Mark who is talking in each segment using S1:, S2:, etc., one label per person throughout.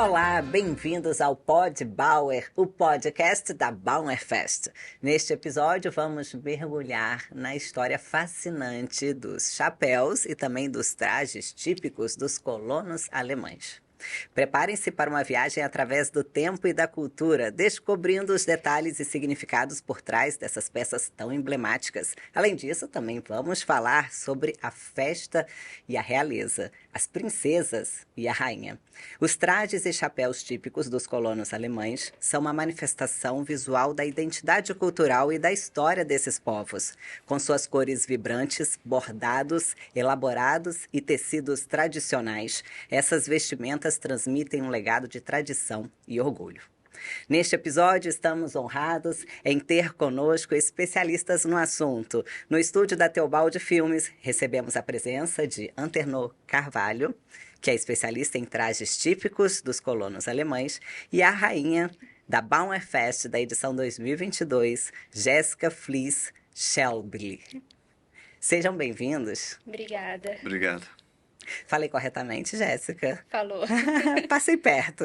S1: Olá, bem-vindos ao Pod Bauer, o podcast da Bauerfest. Neste episódio, vamos mergulhar na história fascinante dos chapéus e também dos trajes típicos dos colonos alemães. Preparem-se para uma viagem através do tempo e da cultura, descobrindo os detalhes e significados por trás dessas peças tão emblemáticas. Além disso, também vamos falar sobre a festa e a realeza, as princesas e a rainha. Os trajes e chapéus típicos dos colonos alemães são uma manifestação visual da identidade cultural e da história desses povos, com suas cores vibrantes, bordados, elaborados e tecidos tradicionais. Essas vestimentas transmitem um legado de tradição e orgulho. Neste episódio, estamos honrados em ter conosco especialistas no assunto. No estúdio da Teobaldi Filmes, recebemos a presença de Antenor Carvalho, que é especialista em trajes típicos dos colonos alemães, e a rainha da Bauerfest da edição 2022, Jéssica Flies Schelbli. Sejam bem-vindos.
S2: Obrigada.
S3: Obrigado.
S1: Falei corretamente, Jéssica?
S2: Falou.
S1: Passei perto.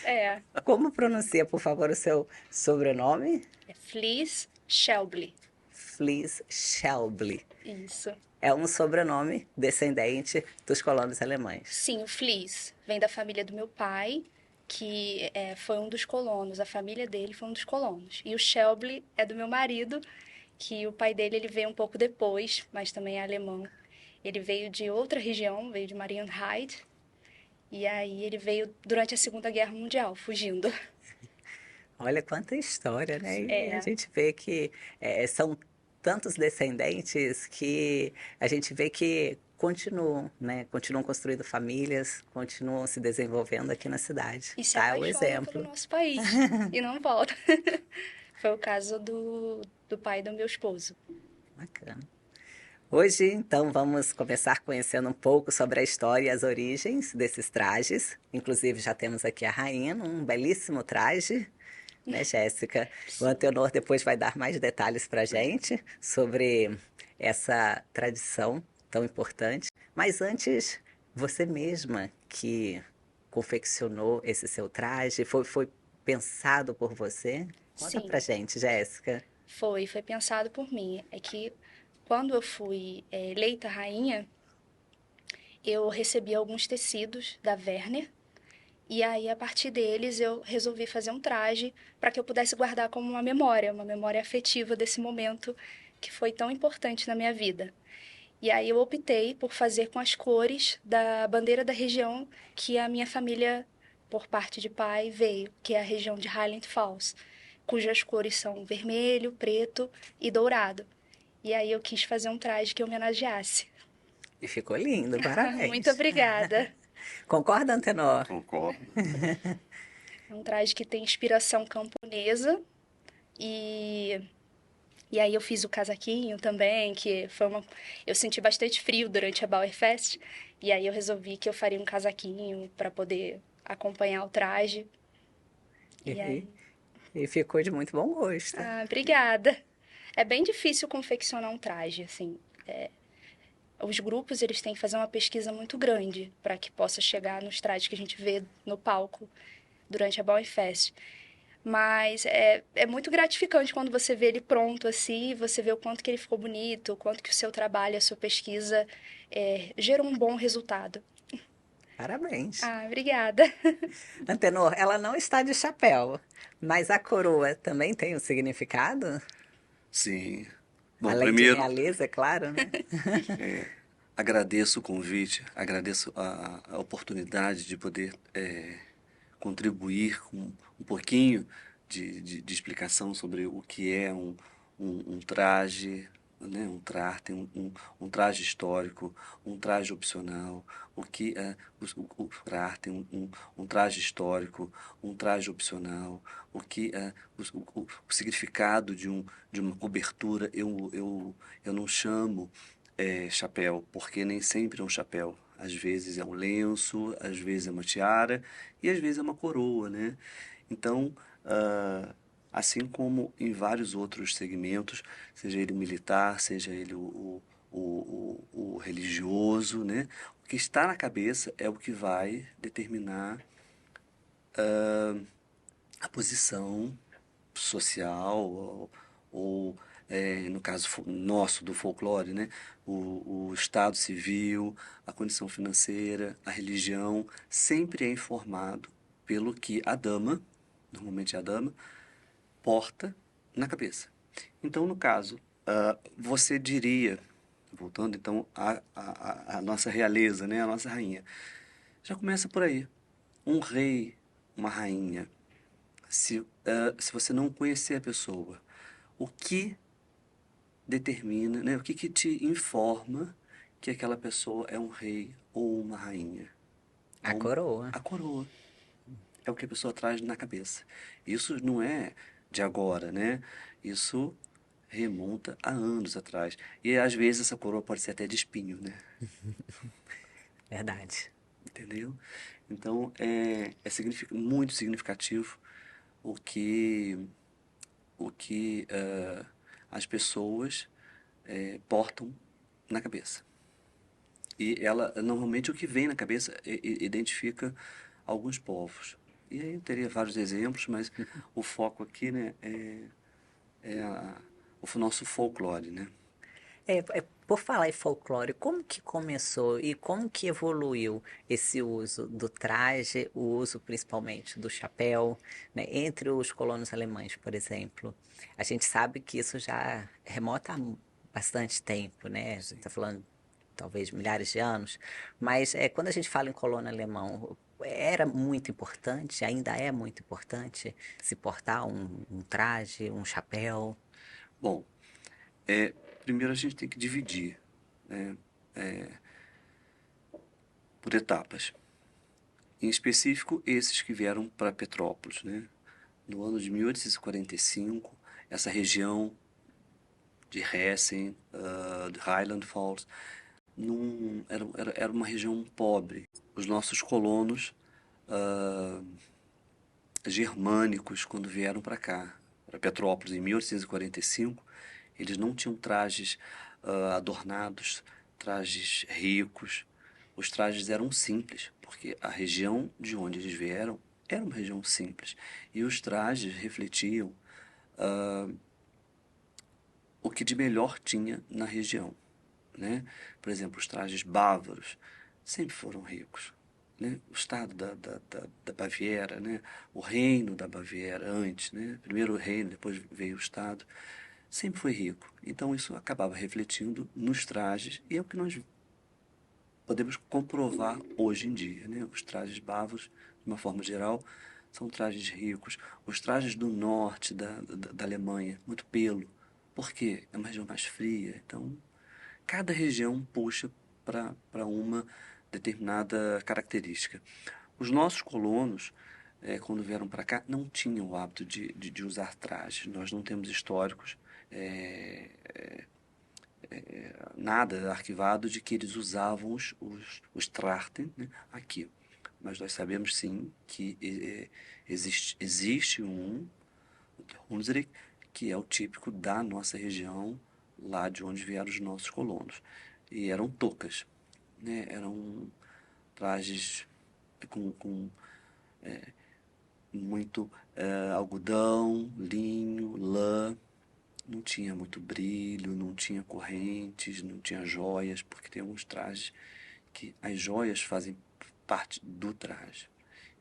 S2: É.
S1: Como pronuncia, por favor, o seu sobrenome?
S2: É Flies Schelbli.
S1: Flies Schelbli.
S2: Isso.
S1: É um sobrenome descendente dos colonos alemães.
S2: Sim, o Flies vem da família do meu pai, que foi um dos colonos. A família dele foi um dos colonos. E o Schelbli é do meu marido, que o pai dele ele veio um pouco depois, mas também é alemão. Ele veio de outra região, veio de Marienheide, e aí ele veio durante a Segunda Guerra Mundial, fugindo.
S1: Olha quanta história, né? E
S2: É.
S1: a gente vê que são tantos descendentes que a gente vê que continuam, né? Continuam construindo famílias, continuam se desenvolvendo aqui na cidade.
S2: E se
S1: Tá? O
S2: apaixonam
S1: exemplo.
S2: pelo nosso país e não volta. Foi o caso do pai do meu esposo.
S1: Bacana. Hoje, então, vamos começar conhecendo um pouco sobre a história e as origens desses trajes. Inclusive, já temos aqui a rainha num belíssimo traje, né, Jéssica? O Antenor depois vai dar mais detalhes para a gente sobre essa tradição tão importante. Mas antes, você mesma que confeccionou esse seu traje, foi pensado por você? Conta
S2: Sim.
S1: pra gente, Jéssica.
S2: Foi pensado por mim. É que quando eu fui eleita rainha, eu recebi alguns tecidos da Werner, e aí a partir deles eu resolvi fazer um traje para que eu pudesse guardar como uma memória afetiva desse momento que foi tão importante na minha vida. E aí eu optei por fazer com as cores da bandeira da região que a minha família, por parte de pai, veio, que é a região de Highland Falls, cujas cores são vermelho, preto e dourado. E aí eu quis fazer um traje que homenageasse.
S1: E ficou lindo, parabéns.
S2: Muito obrigada.
S1: Concorda, Antenor?
S3: Concordo.
S2: É um traje que tem inspiração camponesa e aí eu fiz o casaquinho também, que foi eu senti bastante frio durante a Bauerfest, e aí eu resolvi que eu faria um casaquinho para poder acompanhar o traje. E aí...
S1: E ficou de muito bom gosto.
S2: Obrigada. É bem difícil confeccionar um traje, assim. Os grupos, eles têm que fazer uma pesquisa muito grande para que possa chegar nos trajes que a gente vê no palco durante a Bauerfest. Mas é muito gratificante quando você vê ele pronto assim, você vê o quanto que ele ficou bonito, o quanto que o seu trabalho, a sua pesquisa gerou um bom resultado.
S1: Parabéns.
S2: Obrigada.
S1: Antenor, ela não está de chapéu, mas a coroa também tem um significado?
S3: Sim. Bom,
S1: Além
S3: primeiro,
S1: de realeza, é claro, né?
S3: agradeço o convite, agradeço a oportunidade de poder contribuir com um pouquinho de explicação sobre o que é um traje, né? Um traje histórico, um traje opcional, o que é o traje tem um traje histórico, um traje opcional, o que é o significado de uma cobertura. Eu não chamo chapéu, porque nem sempre é um chapéu. Às vezes é um lenço, às vezes é uma tiara e às vezes é uma coroa, né? Então, assim como em vários outros segmentos, seja ele militar, seja ele o religioso, né? O que está na cabeça é o que vai determinar a posição social ou no caso nosso do folclore, né? O estado civil, a condição financeira, a religião, sempre é informado pelo que a dama, normalmente a dama, porta na cabeça. Então, no caso, você diria, voltando então à nossa realeza, né? A nossa rainha, já começa por aí. Um rei, uma rainha, se você não conhecer a pessoa, o que determina, né? O que te informa que aquela pessoa é um rei ou uma rainha?
S1: A coroa.
S3: A coroa. É o que a pessoa traz na cabeça. Isso não é de agora, né? Isso remonta a anos atrás. E às vezes essa coroa pode ser até de espinho, né?
S1: Verdade.
S3: Entendeu? Então muito significativo o que, as pessoas portam na cabeça. E ela, normalmente, o que vem na cabeça identifica alguns povos. E aí eu teria vários exemplos, mas o foco aqui, né, o nosso folclore, né?
S1: Por falar em folclore, como que começou e como que evoluiu esse uso do traje, o uso principalmente do chapéu, né, entre os colonos alemães, por exemplo? A gente sabe que isso já remota a bastante tempo, né? A gente está falando talvez milhares de anos, mas quando a gente fala em colono alemão, era muito importante, ainda é muito importante se portar um traje, um chapéu.
S3: Bom, primeiro a gente tem que dividir, né, por etapas. Em específico, esses que vieram para Petrópolis, né? No ano de 1845, essa região de Hessen, de Highland Falls, era uma região pobre. Os nossos colonos germânicos, quando vieram para cá, para Petrópolis, em 1845, eles não tinham trajes adornados, trajes ricos. Os trajes eram simples, porque a região de onde eles vieram era uma região simples. E os trajes refletiam o que de melhor tinha na região, né? Por exemplo, os trajes bávaros sempre foram ricos, né? O estado da Baviera, né? O reino da Baviera antes, né? Primeiro o reino, depois veio o estado, sempre foi rico. Então isso acabava refletindo nos trajes e é o que nós podemos comprovar hoje em dia, né? Os trajes bávaros, de uma forma geral, são trajes ricos. Os trajes do norte da Alemanha, muito pelo, porque é uma região mais fria. Então, cada região puxa para uma determinada característica. Os nossos colonos, quando vieram para cá, não tinham o hábito de usar trajes. Nós não temos históricos, nada arquivado de que eles usavam os Trachten, né, aqui. Mas nós sabemos sim que existe um Hunsrück, que é o típico da nossa região, lá de onde vieram os nossos colonos. E eram toucas, né? Eram trajes com muito algodão, linho, lã. Não tinha muito brilho, não tinha correntes, não tinha joias, porque tem alguns trajes que as joias fazem parte do traje.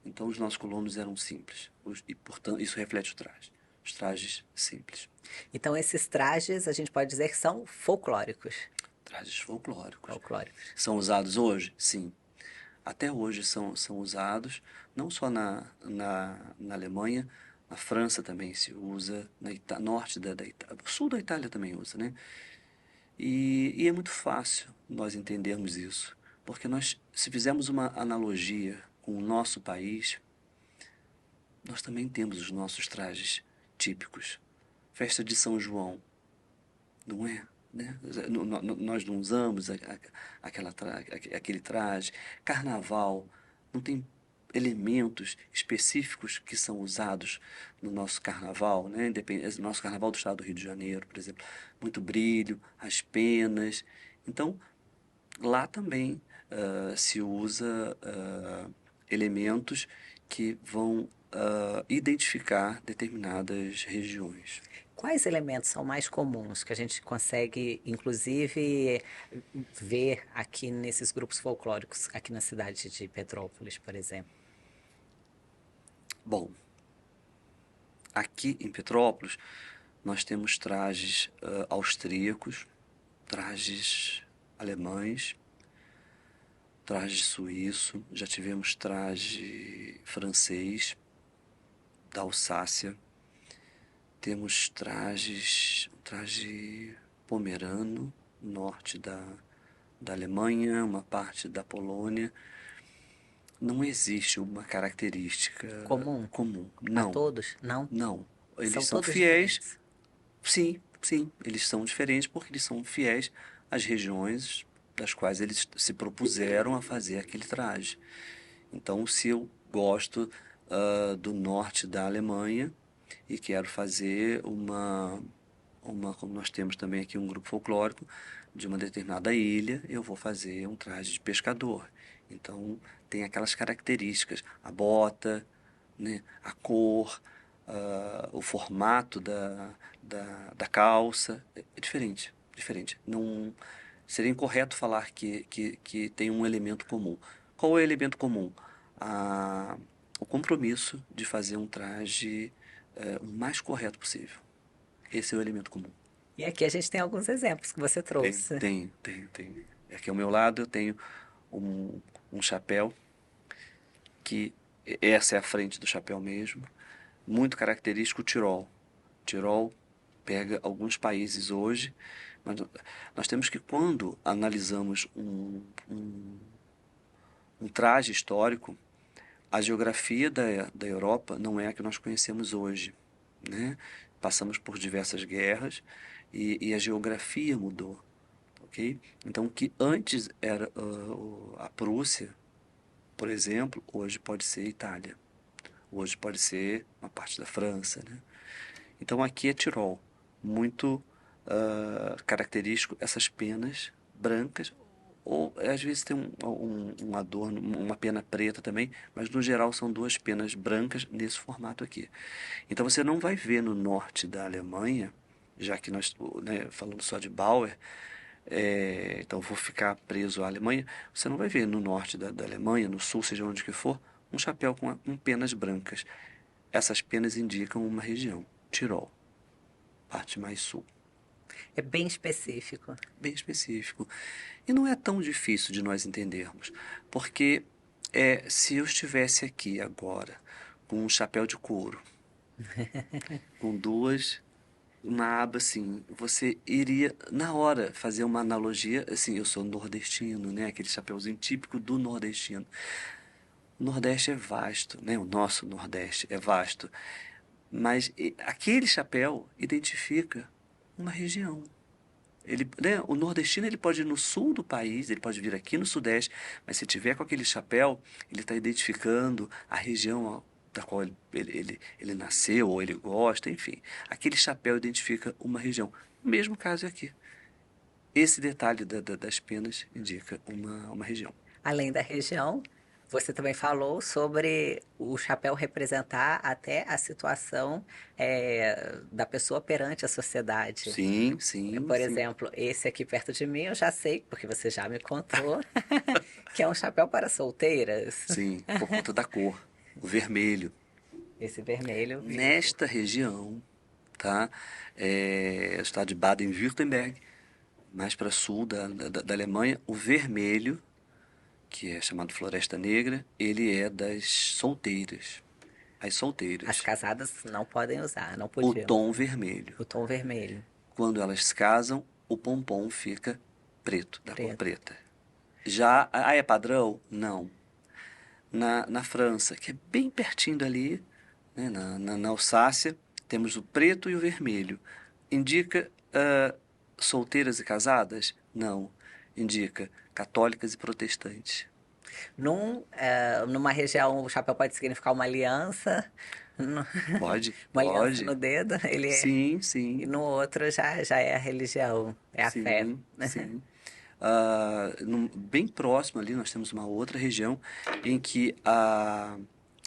S3: Então os nossos colonos eram simples, e portanto isso reflete o traje. Os trajes simples.
S1: Então, esses trajes a gente pode dizer que são folclóricos.
S3: Trajes folclóricos.
S1: Folclóricos.
S3: São usados hoje? Sim. Até hoje são usados, não só na Alemanha, na França também se usa, norte da Itália, sul da Itália também usa, né? E é muito fácil nós entendermos isso, porque nós, se fizermos uma analogia com o nosso país, nós também temos os nossos trajes típicos. Festa de São João, não é? Né? Nós não usamos aquele traje. Carnaval, não tem elementos específicos que são usados no nosso carnaval, né? No nosso carnaval do estado do Rio de Janeiro, por exemplo. Muito brilho, as penas. Então, lá também se usa elementos que vão identificar determinadas regiões.
S1: Quais elementos são mais comuns que a gente consegue, inclusive, ver aqui nesses grupos folclóricos, aqui na cidade de Petrópolis, por exemplo?
S3: Bom, aqui em Petrópolis, nós temos trajes austríacos, trajes alemães, traje suíço, já tivemos traje francês, da Alsácia, temos traje pomerano, norte da Alemanha, uma parte da Polônia. Não existe uma característica
S1: Comum?
S3: comum.
S1: A
S3: Não,
S1: todos? Não?
S3: não. Eles
S1: São
S3: são
S1: todos
S3: fiéis.
S1: diferentes.
S3: Sim, sim, eles são diferentes porque eles são fiéis às regiões das quais eles se propuseram a fazer aquele traje. Então, se eu gosto do norte da Alemanha e quero fazer como nós temos também aqui um grupo folclórico de uma determinada ilha, eu vou fazer um traje de pescador. Então, tem aquelas características, a bota, né, a cor, o formato da calça, é diferente, diferente. Não seria incorreto falar que tem um elemento comum. Qual é o elemento comum? O compromisso de fazer um traje o mais correto possível. Esse é o elemento comum.
S1: E aqui a gente tem alguns exemplos que você trouxe.
S3: Tem. Aqui ao meu lado eu tenho um chapéu, que essa é a frente do chapéu mesmo, muito característico, o Tirol. Tirol pega alguns países hoje, mas nós temos que, quando analisamos um traje histórico, a geografia da Europa não é a que nós conhecemos hoje, né? Passamos por diversas guerras e a geografia mudou, ok? Então, o que antes era a Prússia, por exemplo, hoje pode ser Itália. Hoje pode ser uma parte da França, né? Então, aqui é Tirol. Muito característico essas penas brancas, ou às vezes tem um adorno, uma pena preta também, mas no geral são duas penas brancas nesse formato aqui. Então você não vai ver no norte da Alemanha, já que nós, né, falando só de Bauer, então vou ficar preso à Alemanha, você não vai ver no norte da Alemanha, no sul, seja onde que for, um chapéu com penas brancas. Essas penas indicam uma região, Tirol, parte mais sul.
S1: É bem específico.
S3: Bem específico. E não é tão difícil de nós entendermos, porque se eu estivesse aqui agora com um chapéu de couro, com uma aba assim, você iria na hora fazer uma analogia, assim, eu sou nordestino, né, aquele chapéuzinho típico do nordestino. O Nordeste é vasto, né, o nosso Nordeste é vasto, mas aquele chapéu identifica uma região. Né, o nordestino ele pode ir no sul do país, ele pode vir aqui no sudeste, mas se tiver com aquele chapéu, ele está identificando a região da qual ele nasceu ou ele gosta, enfim. Aquele chapéu identifica uma região. O mesmo caso é aqui. Esse detalhe das penas indica uma região.
S1: Além da região, você também falou sobre o chapéu representar até a situação da pessoa perante a sociedade.
S3: Sim, sim.
S1: Por
S3: sim.
S1: exemplo, esse aqui perto de mim eu já sei, porque você já me contou, que é um chapéu para solteiras.
S3: Sim, por conta da cor, o vermelho.
S1: Esse vermelho.
S3: Nesta região, tá? O estado de Baden-Württemberg, mais para sul da Alemanha, o vermelho, que é chamado Floresta Negra, ele é das solteiras. As solteiras.
S1: As casadas não podem usar, não
S3: O
S1: podiam.
S3: tom vermelho.
S1: O tom vermelho.
S3: Quando elas se casam, o pompom fica preto, da cor
S1: Preto.
S3: preta. Já, é padrão? Não. Na França, que é bem pertinho dali, né, na Alsácia, temos o preto e o vermelho. Indica solteiras e casadas? Não. Indica católicas e protestantes.
S1: Numa região, o chapéu pode significar uma aliança.
S3: Pode,
S1: Uma aliança
S3: pode.
S1: no dedo. Ele
S3: Sim,
S1: E
S3: sim.
S1: no outro já é a religião, é a fé.
S3: Sim. Bem próximo ali nós temos uma outra região em que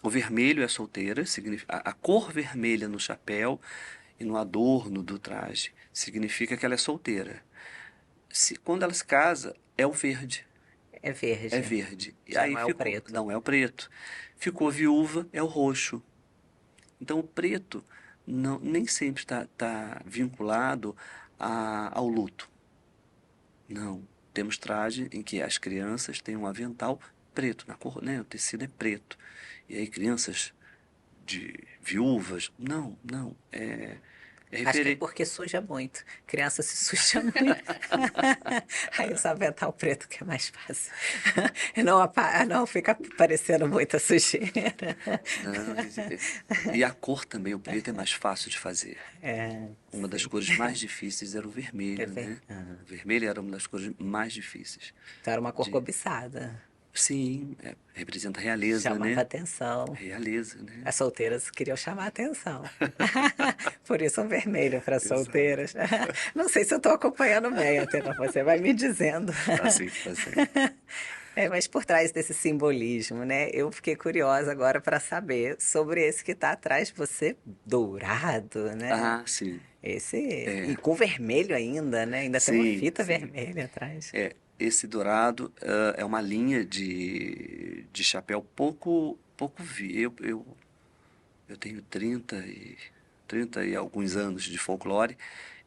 S3: O vermelho é solteira, a cor vermelha no chapéu e no adorno do traje significa que ela é solteira. Quando ela se casa, é o verde.
S1: É verde.
S3: É verde. E
S1: Já
S3: aí
S1: não é o preto.
S3: não é o preto. Ficou viúva, é o roxo. Então o preto nem sempre está vinculado ao luto. Não. Temos traje em que as crianças têm um avental preto, na cor, né? O tecido é preto. E aí crianças de viúvas, não. É
S1: Acho que é
S3: referente.
S1: porque suja muito. Criança se suja muito. Aí usa avental preto, que é mais fácil. Não fica parecendo muita sujeira.
S3: Não, e a cor também, o preto é mais fácil de fazer.
S1: É,
S3: Uma das
S1: sim.
S3: cores mais difíceis era o vermelho, né? O vermelho era uma das cores mais difíceis.
S1: Então era uma cor
S3: De...
S1: cobiçada.
S3: Sim, representa a realeza,
S1: Chamava
S3: né?
S1: atenção.
S3: Realeza, né?
S1: As solteiras queriam chamar atenção. Por isso um vermelho para
S3: Exato.
S1: solteiras. Não sei se eu estou acompanhando bem, Atena, você vai me dizendo.
S3: Tá sim, tá sim.
S1: Mas por trás desse simbolismo, né? Eu fiquei curiosa agora para saber sobre esse que está atrás de você, dourado, né?
S3: Ah, sim.
S1: Esse. E
S3: É,
S1: com vermelho ainda, né? Ainda tem uma
S3: sim,
S1: fita
S3: sim.
S1: vermelha atrás.
S3: Esse dourado é uma linha de chapéu pouco vi. Eu tenho 30 e alguns anos de folclore.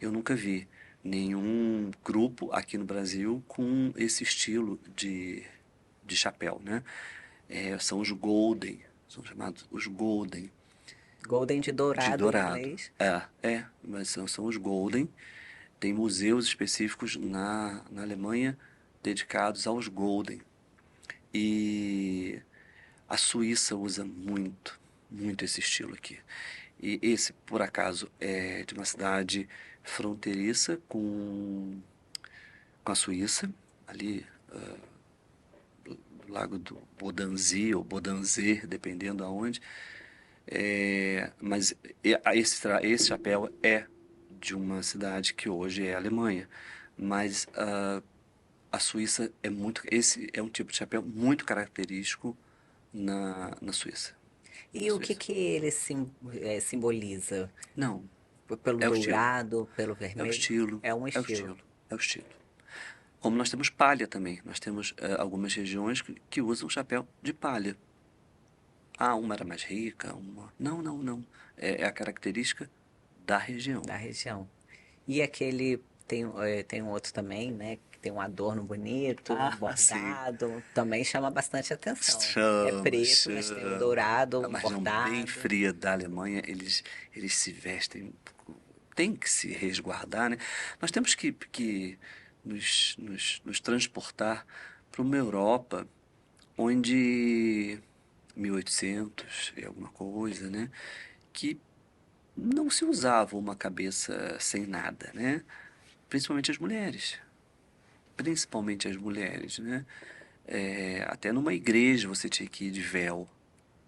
S3: Eu nunca vi nenhum grupo aqui no Brasil com esse estilo de chapéu, né? São os Golden, são chamados os Golden,
S1: Golden de
S3: de
S1: dourado em
S3: dourado.
S1: inglês.
S3: Mas são os Golden. Tem museus específicos na Alemanha dedicados aos Golden. E a Suíça usa muito esse estilo aqui. E esse, por acaso, é de uma cidade fronteiriça com a Suíça, ali do lago do Bodanzi ou Bodanzer, dependendo aonde. Mas esse chapéu é de uma cidade que hoje é a Alemanha. Mas a Suíça esse é um tipo de chapéu muito característico na Suíça. Na
S1: E o que
S3: Suíça.
S1: que ele simboliza?
S3: Não,
S1: Pelo
S3: é o estilo.
S1: dourado, pelo
S3: É o
S1: vermelho?
S3: estilo.
S1: É um
S3: É o
S1: estilo.
S3: estilo. É o estilo. Como nós temos palha também. Nós temos algumas regiões que usam chapéu de palha. Ah, uma era mais rica, uma. Não. É a característica da região.
S1: Da região. E aquele tem um outro também, né? Que tem um adorno bonito, um
S3: Ah, sim.
S1: bordado, também chama bastante atenção. É
S3: Chama,
S1: preto, mas tem o
S3: chama.
S1: dourado,
S3: A
S1: um
S3: região bem
S1: bordado.
S3: fria da Alemanha, eles se vestem, tem que se resguardar, né? Nós temos que nos transportar para uma Europa onde 1800 e alguma coisa, né? Que não se usava uma cabeça sem nada, né? Principalmente as mulheres. Principalmente as mulheres, né? Até numa igreja você tinha que ir de véu.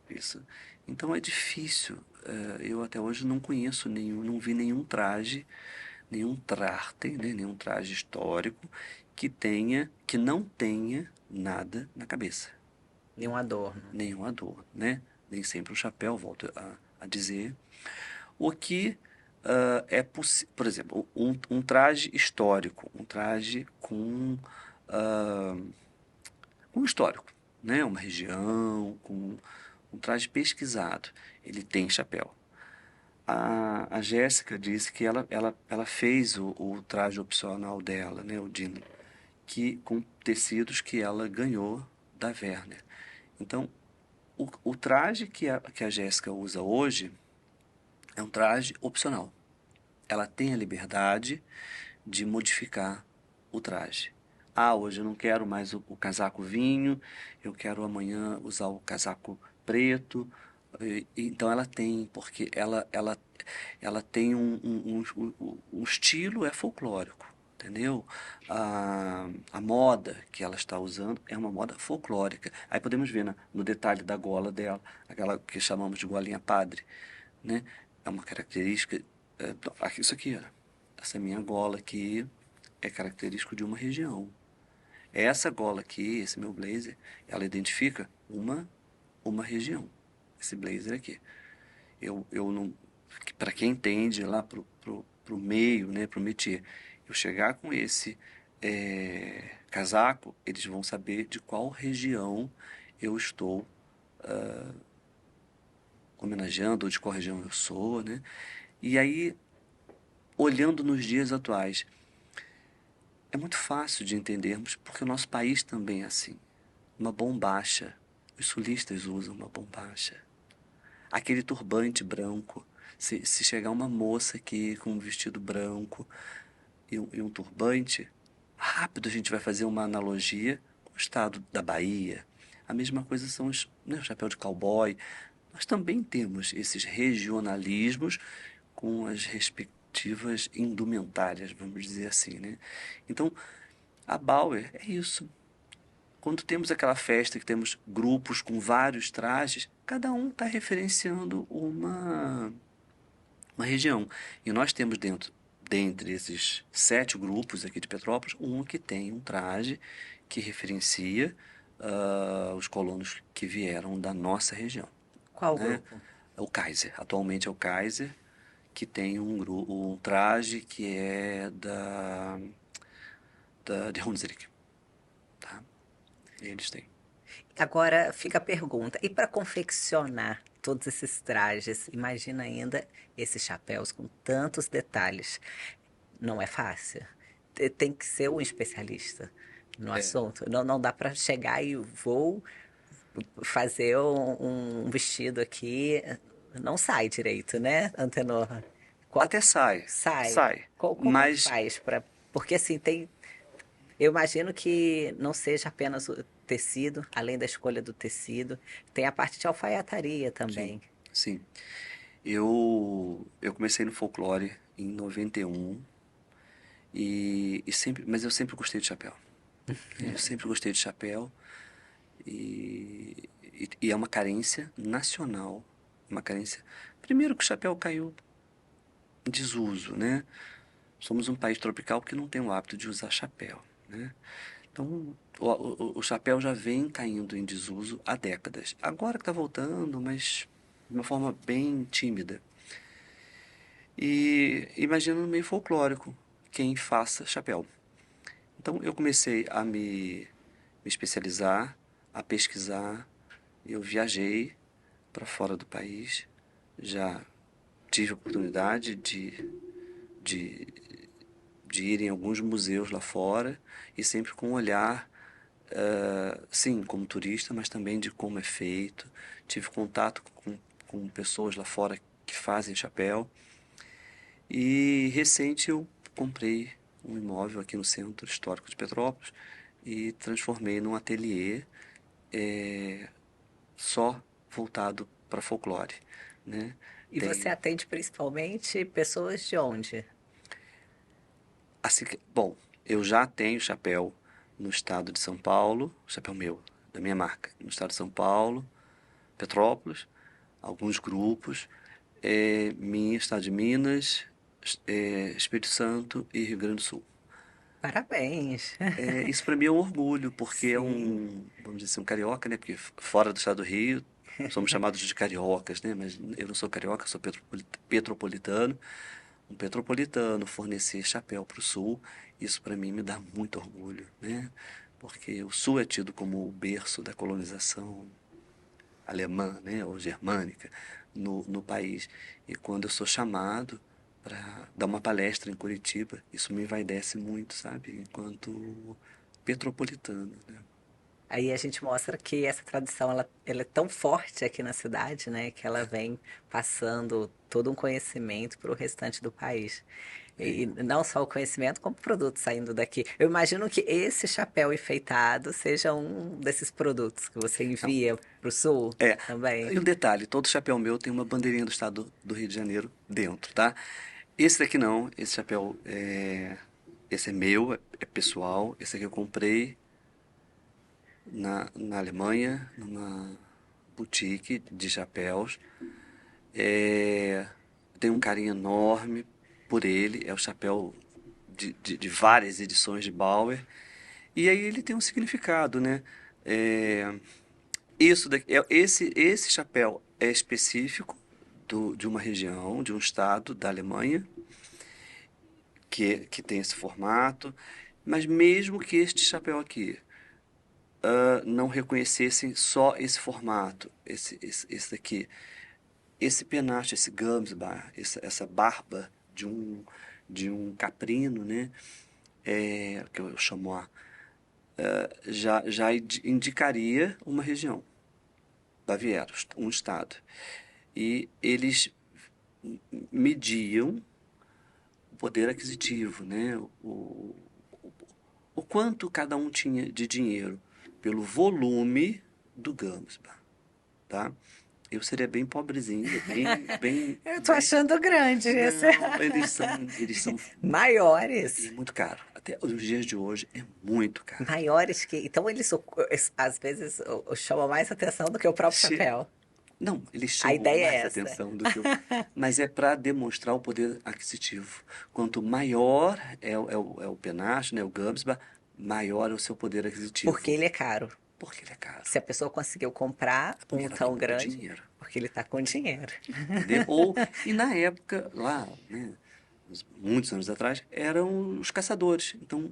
S3: Isso. Então é difícil. Eu até hoje não conheço não vi nenhum traje, nenhum trarte, né? Nenhum traje histórico que não tenha nada na cabeça.
S1: Nenhum adorno.
S3: Nenhum adorno, né? Nem sempre um chapéu, volto a dizer. O que é possível, por exemplo, um traje histórico, um traje ah, com histórico, né? Uma região, com um traje pesquisado. Ele tem chapéu. A Jéssica disse que ela fez o traje opcional dela, né? O Dino, com tecidos que ela ganhou da Werner. Então, o traje que a Jéssica usa hoje é um traje opcional. Ela tem a liberdade de modificar o traje. Ah, hoje eu não quero mais o casaco vinho, eu quero amanhã usar o casaco preto. Então ela tem, porque ela tem um estilo folclórico, entendeu? A moda que ela está usando é uma moda folclórica. Aí podemos ver no detalhe da gola dela, aquela que chamamos de golinha padre, né? É uma característica. Isso aqui, ó, essa minha gola aqui é característico de uma região. Essa gola aqui, esse meu blazer, ela identifica uma região. esse blazer aqui. Eu não, para quem entende lá pro meio, né, pro métier, eu chegar com esse casaco, eles vão saber de qual região eu estou homenageando, ou de qual região eu sou, né? E aí, olhando nos dias atuais, é muito fácil de entendermos, porque o nosso país também é assim. Uma bombacha. Os sulistas usam uma bombacha. Aquele turbante branco. Se chegar uma moça aqui com um vestido branco e um turbante, rápido a gente vai fazer uma analogia com o estado da Bahia. A mesma coisa são né, o chapéu de cowboy. Nós também temos esses regionalismos com as respectivas indumentárias, vamos dizer assim, né? Então, a Bauer é isso. Quando temos aquela festa que temos grupos com vários trajes, cada um está referenciando uma região. E nós temos dentre esses 7 grupos aqui de Petrópolis, um que tem um traje que referencia os colonos que vieram da nossa região.
S1: Qual
S3: Né?
S1: grupo?
S3: O Kaiser. Atualmente é o Kaiser, que tem um traje que é de Hunsrück. Tá? Eles têm.
S1: Agora fica a pergunta: e para confeccionar todos esses trajes, imagina ainda esses chapéus com tantos detalhes. Não é fácil. Tem que ser um especialista no
S3: É,
S1: assunto. Não dá para chegar e vou fazer um vestido aqui. Não sai direito, né, Antenor? Qual
S3: até sai,
S1: sai?
S3: sai.
S1: Como é que
S3: Mas
S1: faz para? Porque assim tem. Eu imagino que não seja apenas o tecido, além da escolha do tecido, tem a parte de alfaiataria
S3: sim,
S1: também.
S3: sim. Eu comecei no folclore em 91 mas eu sempre gostei de chapéu. Eu sempre gostei de chapéu e é uma carência nacional, uma carência. Primeiro que o chapéu caiu em desuso, né? Somos um país tropical que não tem o hábito de usar chapéu, né? Então, o chapéu já vem caindo em desuso há décadas. Agora que está voltando, mas de uma forma bem tímida. E imagino no meio folclórico quem faça chapéu. Então, eu comecei a me especializar, a pesquisar. Eu viajei para fora do país, já tive a oportunidade de, de ir em alguns museus lá fora e sempre com um olhar, sim, como turista, mas também de como é feito. Tive contato com pessoas lá fora que fazem chapéu. E recente eu comprei um imóvel aqui no Centro Histórico de Petrópolis e transformei num ateliê só voltado para folclore, né?
S1: E você
S3: Tem
S1: atende principalmente pessoas de onde?
S3: assim, bom, eu já tenho chapéu no estado de São Paulo, chapéu meu, da minha marca, no estado de São Paulo, Petrópolis, alguns grupos, minha estado de Minas, Espírito Santo e Rio Grande do Sul.
S1: Parabéns!
S3: Isso para mim é um orgulho, porque é
S1: Sim.
S3: vamos dizer assim, um carioca, né? Porque fora do estado do Rio somos chamados de cariocas, né? Mas eu não sou carioca, sou petropolitano. Um petropolitano fornecer chapéu para o Sul, isso para mim me dá muito orgulho, né? Porque o Sul é tido como o berço da colonização alemã, né? Ou germânica no país. E quando eu sou chamado para dar uma palestra em Curitiba, isso me envaidece muito, sabe? Enquanto petropolitano, né?
S1: Aí a gente mostra que essa tradição ela é tão forte aqui na cidade, né, que ela vem passando todo um conhecimento para o restante do país. E não só o conhecimento, como produto saindo daqui. Eu imagino que esse chapéu enfeitado seja um desses produtos que você
S3: Não,
S1: envia para o sul
S3: é,
S1: também.
S3: e um detalhe, todo chapéu meu tem uma bandeirinha do estado do Rio de Janeiro dentro, tá? Esse daqui não, esse chapéu esse é meu, é pessoal, esse aqui eu comprei na Alemanha, numa boutique de chapéus. Tenho um carinho enorme por ele, é o chapéu de várias edições de Bauer. E aí ele tem um significado, né? É, Isso daqui, esse chapéu é específico de uma região, de um estado da Alemanha, que tem esse formato, mas mesmo que este chapéu aqui não reconhecessem só esse formato, esse daqui, esse penacho, esse Gamsbar, essa barba de um caprino, né, que eu chamo já indicaria uma região, Baviera, um estado. E eles mediam o poder aquisitivo, né? O quanto cada um tinha de dinheiro pelo volume do Gamsbar, tá? Eu seria bem pobrezinho, bem...
S1: Eu tô achando grande esse.
S3: Não, eles são
S1: Maiores.
S3: muito caro. Até os dias de hoje é muito caro.
S1: Maiores que. Então eles às vezes chamam mais atenção do que o próprio
S3: Che-
S1: chapéu.
S3: Não, eles
S1: A
S3: chamam
S1: ideia é
S3: mais
S1: essa.
S3: atenção do que o... Mas é para demonstrar o poder aquisitivo. Quanto maior é o penacho, né, o Gamsbar, maior é o seu poder aquisitivo.
S1: Porque ele é caro.
S3: Porque ele é caro.
S1: Se a pessoa conseguiu comprar
S3: Porque
S1: um
S3: ela
S1: tão
S3: tem muito
S1: grande,
S3: dinheiro.
S1: porque ele tá com dinheiro.
S3: Entendeu? E na época, lá, né, muitos anos atrás, eram os caçadores. Então,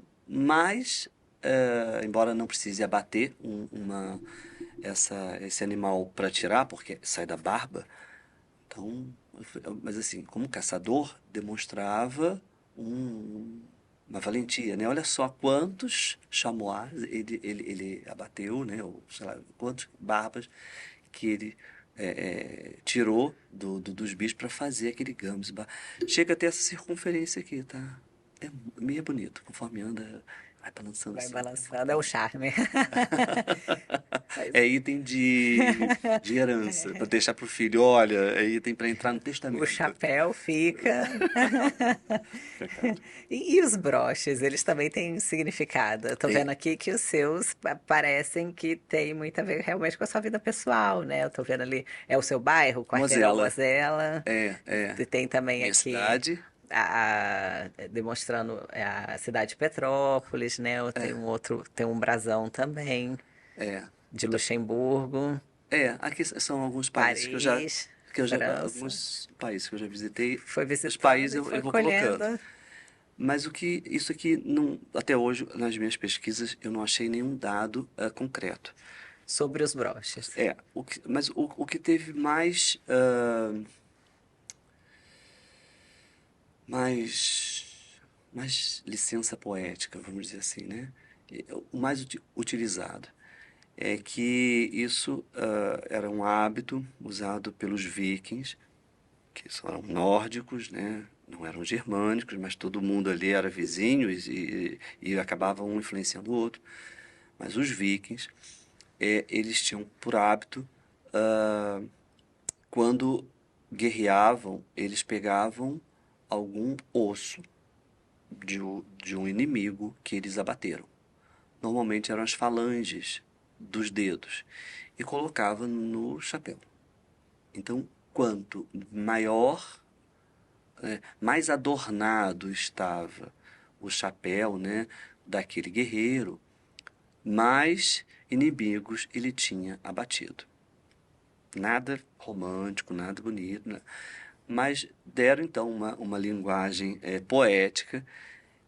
S3: embora não precise abater esse animal para tirar, porque sai da barba, então, mas assim, como caçador, demonstrava uma valentia, né? Olha só quantos chamois ele abateu, né? Ou, sei lá, quantas barbas que ele tirou dos bichos para fazer aquele Gamsbar. Chega a ter essa circunferência aqui, tá? É meio bonito, conforme anda, vai balançando
S1: Vai
S3: assim.
S1: balançando, é o charme.
S3: É item de herança, para deixar pro filho. Olha, é item para entrar no
S1: O
S3: testamento.
S1: chapéu fica.
S3: Fica caro.
S1: E os broches, eles também têm significado. Eu tô
S3: Tem.
S1: vendo aqui que os seus parecem que tem muito a ver realmente com a sua vida pessoal, né? Eu tô vendo ali, é o seu bairro, Quarteirão
S3: Mozela.
S1: Mozela.
S3: É.
S1: E tem também
S3: Minha
S1: aqui
S3: cidade.
S1: demonstrando a cidade de Petrópolis, né? Tem um outro, tem um brasão também,
S3: É.
S1: de Luxemburgo,
S3: Aqui são alguns países
S1: Paris, França.
S3: alguns países que eu já visitei.
S1: Foi
S3: Os
S1: visitando
S3: países
S1: e
S3: eu
S1: foi
S3: vou colocando.
S1: colhendo.
S3: Mas isso aqui, não, até hoje, nas minhas pesquisas, eu não achei nenhum dado concreto.
S1: Sobre os broches.
S3: Mas o que teve mais licença poética, vamos dizer assim, né? O mais utilizado é que isso era um hábito usado pelos vikings, que eram nórdicos, né? Não eram germânicos, mas todo mundo ali era vizinho e acabava um influenciando o outro. Mas os vikings, eles tinham por hábito, quando guerreavam, eles pegavam algum osso de um inimigo que eles abateram. Normalmente eram as falanges dos dedos e colocava no chapéu. Então, quanto maior, mais adornado estava o chapéu, né, daquele guerreiro, mais inimigos ele tinha abatido. Nada romântico, nada bonito, né? Mas deram então uma linguagem poética.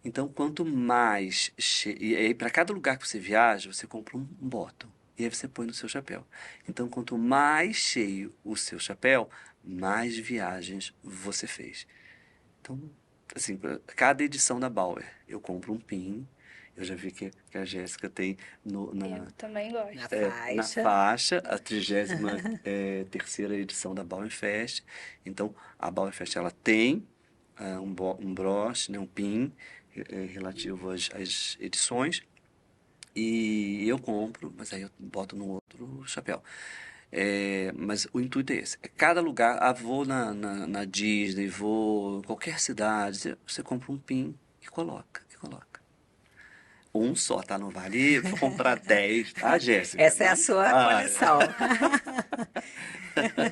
S3: Então, quanto mais... E aí, para cada lugar que você viaja, você compra um bottom. E aí você põe no seu chapéu. Então, quanto mais cheio o seu chapéu, mais viagens você fez. Então, assim, cada edição da Bauer, eu compro um pin. Eu já vi que a Jéssica tem
S2: Eu também gosto.
S1: Na
S3: na faixa, a 33ª edição da Bauernfest. Então, a Bauernfest, ela tem um broche, né, um pin relativo às edições. E eu compro, mas aí eu boto no outro chapéu. Mas o intuito é esse. Cada lugar, vou na Disney, vou em qualquer cidade, você compra um pin e coloca. Um só, tá? Não vale comprar 10, tá, Jéssica?
S1: Essa é a sua coleção.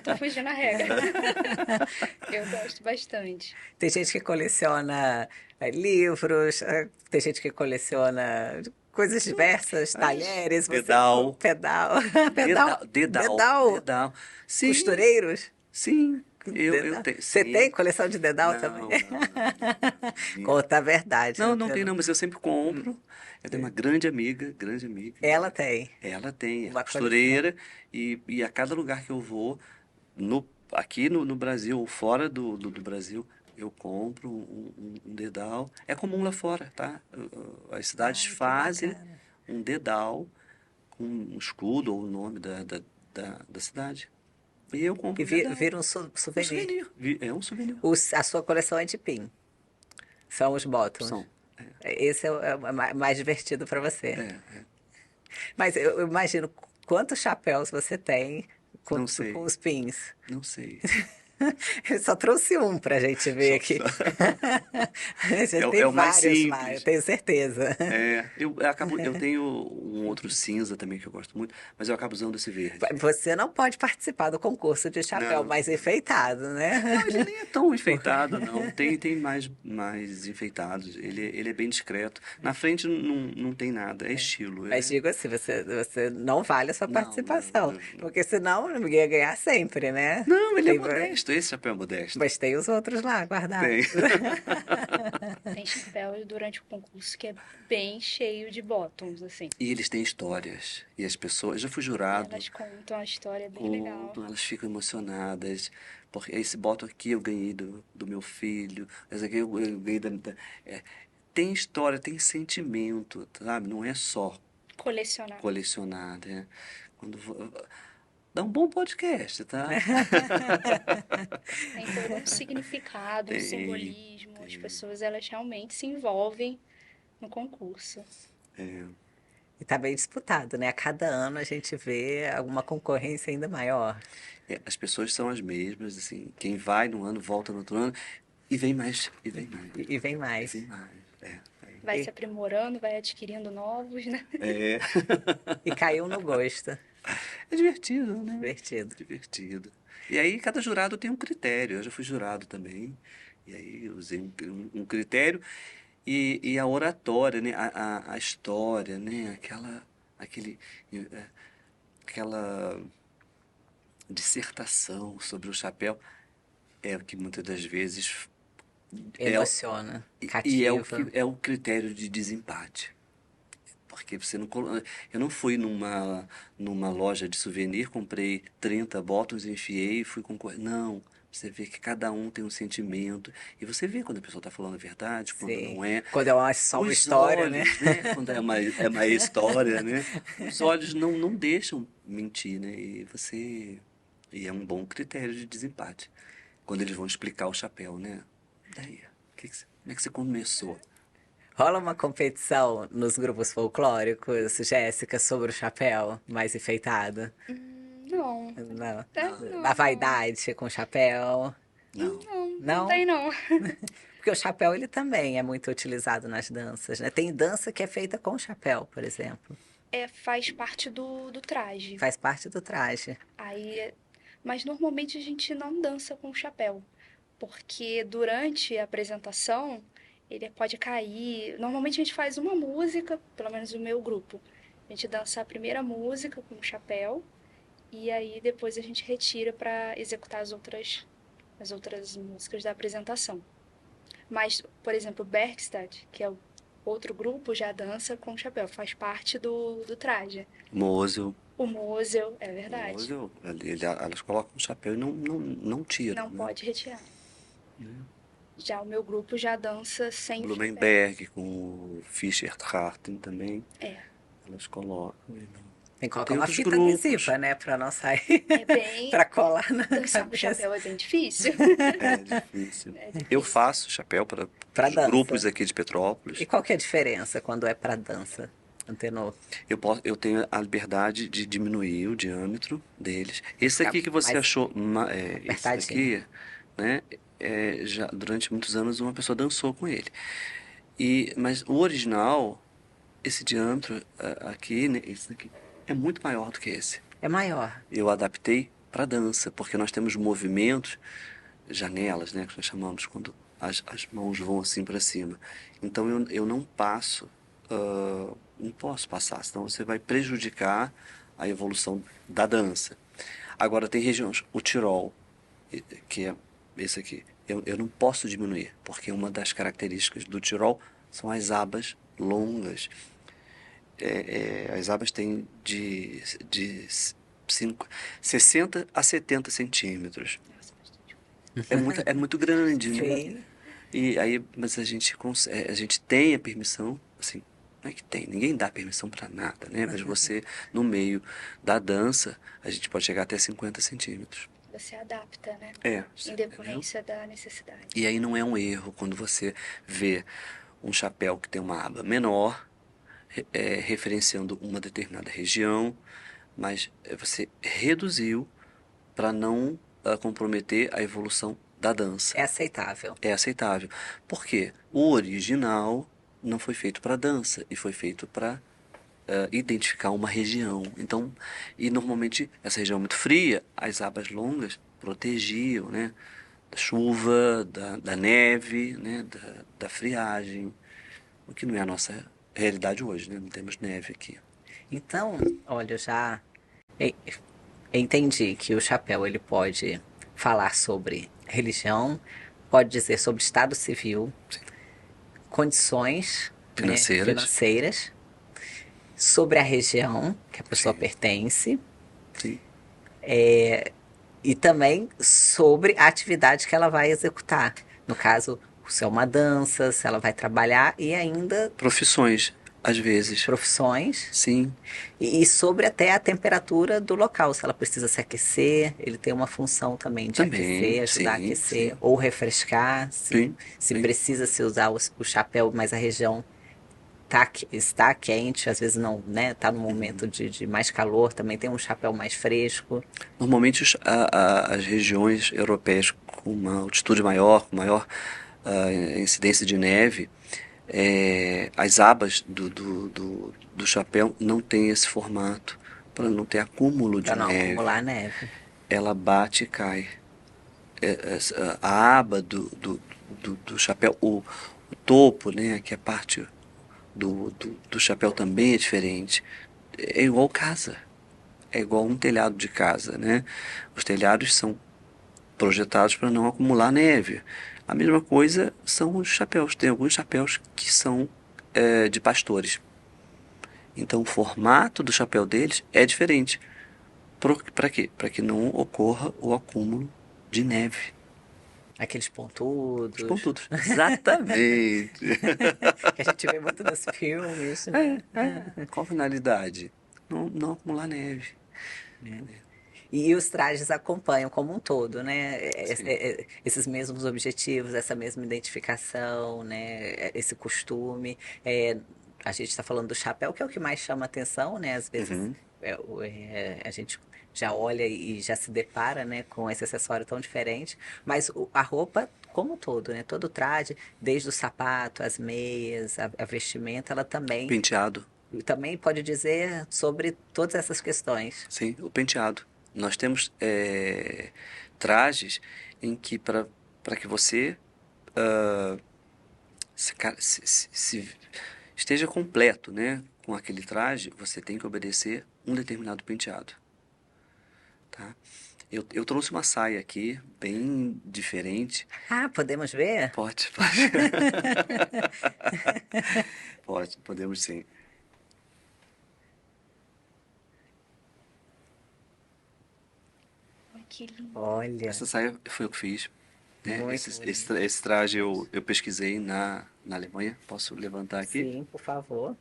S2: Tô fugindo a regra. Eu gosto bastante.
S1: Tem gente que coleciona livros, tem gente que coleciona coisas diversas, talheres, você...
S3: Pedal.
S1: Pedal. Pedal.
S3: Dedal. Sim,
S1: Costureiros.
S3: sim. Eu
S1: Dedal.
S3: tenho.
S1: Você
S3: Sim.
S1: tem coleção de dedal
S3: Não,
S1: também?
S3: não.
S1: Conta a verdade.
S3: Não tem não, mas eu sempre compro. Eu tenho uma grande amiga.
S1: Ela tem.
S3: Ela tem, é
S1: Uma
S3: costureira, e a cada lugar que eu vou, aqui no Brasil ou fora do Brasil, eu compro um dedal. É comum lá fora, tá? As cidades
S1: Ai, que
S3: fazem
S1: bacana.
S3: um dedal com um escudo ou o nome da cidade. E eu compro
S1: E
S3: um dedal.
S1: vira um
S3: Um
S1: souvenir.
S3: souvenir. É um souvenir.
S1: A sua coleção é de pin. São os bottoms.
S3: São.
S1: Esse é o mais divertido para você.
S3: É.
S1: Mas eu imagino quantos chapéus você tem
S3: Não
S1: com
S3: sei.
S1: os pins.
S3: Não sei.
S1: Eu só trouxe um pra gente ver aqui. Já tem
S3: É o mais
S1: vários lá, eu
S3: simples.
S1: tenho certeza.
S3: Eu tenho um outro cinza também que eu gosto muito, mas eu acabo usando esse verde.
S1: Você não pode participar do concurso de chapéu
S3: Não.
S1: mais enfeitado, né?
S3: Não, ele nem é tão enfeitado, não. Tem mais enfeitados. Ele é bem discreto. Na frente não tem nada, é estilo.
S1: Mas digo assim, você não vale a sua
S3: Não,
S1: participação.
S3: não.
S1: Porque senão eu ia ganhar sempre, né?
S3: Não, ele é
S1: Tem-
S3: modesto. Esse chapéu é modesto.
S1: Mas tem os outros lá guardados.
S3: Tem.
S2: Tem chapéu durante o concurso que é bem cheio de bottoms, assim.
S3: E eles têm histórias. E as pessoas... Eu já fui jurado.
S2: Elas contam a história bem legal.
S3: Elas ficam emocionadas. Porque esse boto aqui eu ganhei do meu filho. Esse aqui eu ganhei tem história, tem sentimento, sabe? Não é só
S2: Colecionar.
S3: colecionar, né? Dá um bom podcast, tá?
S2: Tem todo um significado, um
S3: Tem,
S2: simbolismo. As pessoas, elas realmente se envolvem no concurso.
S3: É.
S1: E tá bem disputado, né? A cada ano a gente vê alguma concorrência ainda maior.
S3: As pessoas são as mesmas, assim. Quem vai num ano, volta no outro ano. E vem mais, e vem mais.
S1: E vem mais.
S3: E vem mais.
S2: Vai se aprimorando, vai adquirindo novos, né?
S3: É.
S1: E caiu no gosto.
S3: É divertido, né?
S1: Divertido.
S3: Divertido. E aí cada jurado tem um critério. Eu já fui jurado também. E aí eu usei um critério. E a oratória, né? A história, né? Aquela dissertação sobre o chapéu é o que muitas das vezes
S1: Emociona,
S3: e
S1: cativa.
S3: é o critério de desempate. Porque eu não fui numa loja de souvenir, comprei 30 bottles, enfiei e fui concorrer. Não, você vê que cada um tem um sentimento. E você vê quando a pessoa está falando a verdade, quando
S1: Sim.
S3: não é.
S1: Quando é só uma
S3: Os
S1: história,
S3: olhos,
S1: né?
S3: Quando é uma história, né? Os olhos não deixam mentir, né? E é um bom critério de desempate. Quando eles vão explicar o chapéu, né? Daí, como é que você começou?
S1: Rola uma competição nos grupos folclóricos, Jéssica, sobre o chapéu mais enfeitado?
S2: Não.
S1: Não.
S2: Não.
S1: Da vaidade com o chapéu?
S3: Não.
S2: Não
S1: Não?
S2: tem não.
S1: Porque o chapéu, ele também é muito utilizado nas danças, né? Tem dança que é feita com chapéu, por exemplo.
S2: Faz parte do traje.
S1: Faz parte do traje.
S2: Mas normalmente a gente não dança com chapéu, porque durante a apresentação ele pode cair. Normalmente a gente faz uma música, pelo menos o meu grupo. A gente dança a primeira música com o chapéu e aí depois a gente retira para executar as outras músicas da apresentação. Mas, por exemplo, o Bergstad, que é o outro grupo, já dança com chapéu, faz parte do traje.
S3: Mosel.
S2: O Mosel, é verdade.
S3: Mosel, elas colocam o chapéu e não tiram.
S2: Não
S3: né?
S2: pode retirar. Já o meu grupo já dança sem chapéu.
S3: Blumenberg, com o Fischer Harten também. Elas colocam.
S1: Tem que colocar
S3: Tem
S1: uma
S3: outros
S1: fita
S3: grupos.
S1: adesiva, né? Pra não sair.
S2: É bem...
S1: Pra colar na
S2: Dançar com
S1: cabeça.
S2: chapéu é bem difícil.
S3: É difícil.
S2: É difícil.
S3: Eu faço chapéu para
S1: Pra
S3: os
S1: dança.
S3: grupos aqui de Petrópolis.
S1: E qual que é a diferença quando é pra dança, Antenor?
S3: Eu tenho a liberdade de diminuir o diâmetro deles. Esse aqui que você
S1: mais
S3: achou, esse
S1: apertadinho.
S3: aqui, né? Já durante muitos anos uma pessoa dançou com ele. Mas o original, esse diâmetro aqui, né, esse aqui, é muito maior do que esse.
S1: É maior.
S3: Eu adaptei para dança, porque nós temos movimentos, janelas, né, que nós chamamos, quando as mãos vão assim para cima. Então eu não passo não posso passar, senão você vai prejudicar a evolução da dança. Agora, tem regiões, o Tirol, que é esse aqui, eu não posso diminuir, porque uma das características do Tirol são as abas longas. As abas têm de 60 a 70 centímetros. É muito grande, né?
S1: Sim.
S3: E aí, mas a gente tem a permissão, assim, não é que tem, ninguém dá permissão para nada, né? Mas você, no meio da dança, a gente pode chegar até 50 centímetros.
S2: Você adapta, né?
S3: É.
S2: Em decorrência da necessidade.
S3: E aí não é um erro quando você vê um chapéu que tem uma aba menor, referenciando uma determinada região, mas você reduziu para não comprometer a evolução da dança.
S1: É aceitável.
S3: É aceitável. Por quê? O original não foi feito para dança e foi feito para identificar uma região. Então, e normalmente essa região é muito fria, as abas longas protegiam, né? Da chuva, da neve, né? Da friagem, o que não é a nossa realidade hoje, né? Não temos neve aqui.
S1: Então, olha, eu já e- entendi que o chapéu ele pode falar sobre religião, pode dizer sobre estado civil, condições, né,
S3: Financeiras.
S1: financeiras, sobre a região que a pessoa
S3: Sim.
S1: pertence
S3: Sim.
S1: e também sobre a atividade que ela vai executar. No caso, se é uma dança, se ela vai trabalhar e ainda
S3: Profissões, às vezes.
S1: profissões.
S3: Sim.
S1: E sobre até a temperatura do local, se ela precisa se aquecer, ele tem uma função também de
S3: Também,
S1: aquecer, ajudar a
S3: sim,
S1: aquecer,
S3: sim.
S1: ou refrescar,
S3: Sim,
S1: se
S3: sim.
S1: precisa se usar o chapéu, mas a região está quente, às vezes não, né? Está no momento de mais calor, também tem um chapéu mais fresco.
S3: Normalmente as regiões europeias com uma altitude maior, com maior incidência de neve, as abas do chapéu não têm esse formato para não ter acúmulo de
S1: Para não
S3: neve.
S1: acumular neve.
S3: Ela bate e cai. A aba do chapéu, o topo, né, que é parte do chapéu também é diferente. É igual casa. É igual um telhado de casa, né? Os telhados são projetados para não acumular neve. A mesma coisa são os chapéus. Tem alguns chapéus que são de pastores. Então o formato do chapéu deles é diferente. Para quê? Para que não ocorra o acúmulo de neve.
S1: Aqueles pontudos.
S3: Os pontudos. Exatamente.
S1: Que a gente vê muito nos filmes, né?
S3: Qual a finalidade? Não acumular neve.
S1: E os trajes acompanham como um todo, né?
S3: Sim.
S1: Esses mesmos objetivos, essa mesma identificação, né? Esse costume. A gente está falando do chapéu, que é o que mais chama atenção, né? Às vezes
S3: Uhum.
S1: a gente já olha e já se depara, né, com esse acessório tão diferente. Mas a roupa, como um todo, né? Todo o traje, desde o sapato, as meias, a vestimenta, ela
S3: Penteado.
S1: também pode dizer sobre todas essas questões.
S3: Sim, o penteado. Nós temos trajes em que para que você se esteja completo, né, com aquele traje, você tem que obedecer um determinado penteado. Tá? Eu trouxe uma saia aqui, bem diferente.
S1: Ah, podemos ver?
S3: Pode. Podemos sim.
S2: Ai, que lindo.
S1: Olha,
S3: Essa saia foi eu que fiz. Né?
S1: muito
S3: Esse traje eu pesquisei na Alemanha. Posso levantar aqui?
S1: Sim, por favor.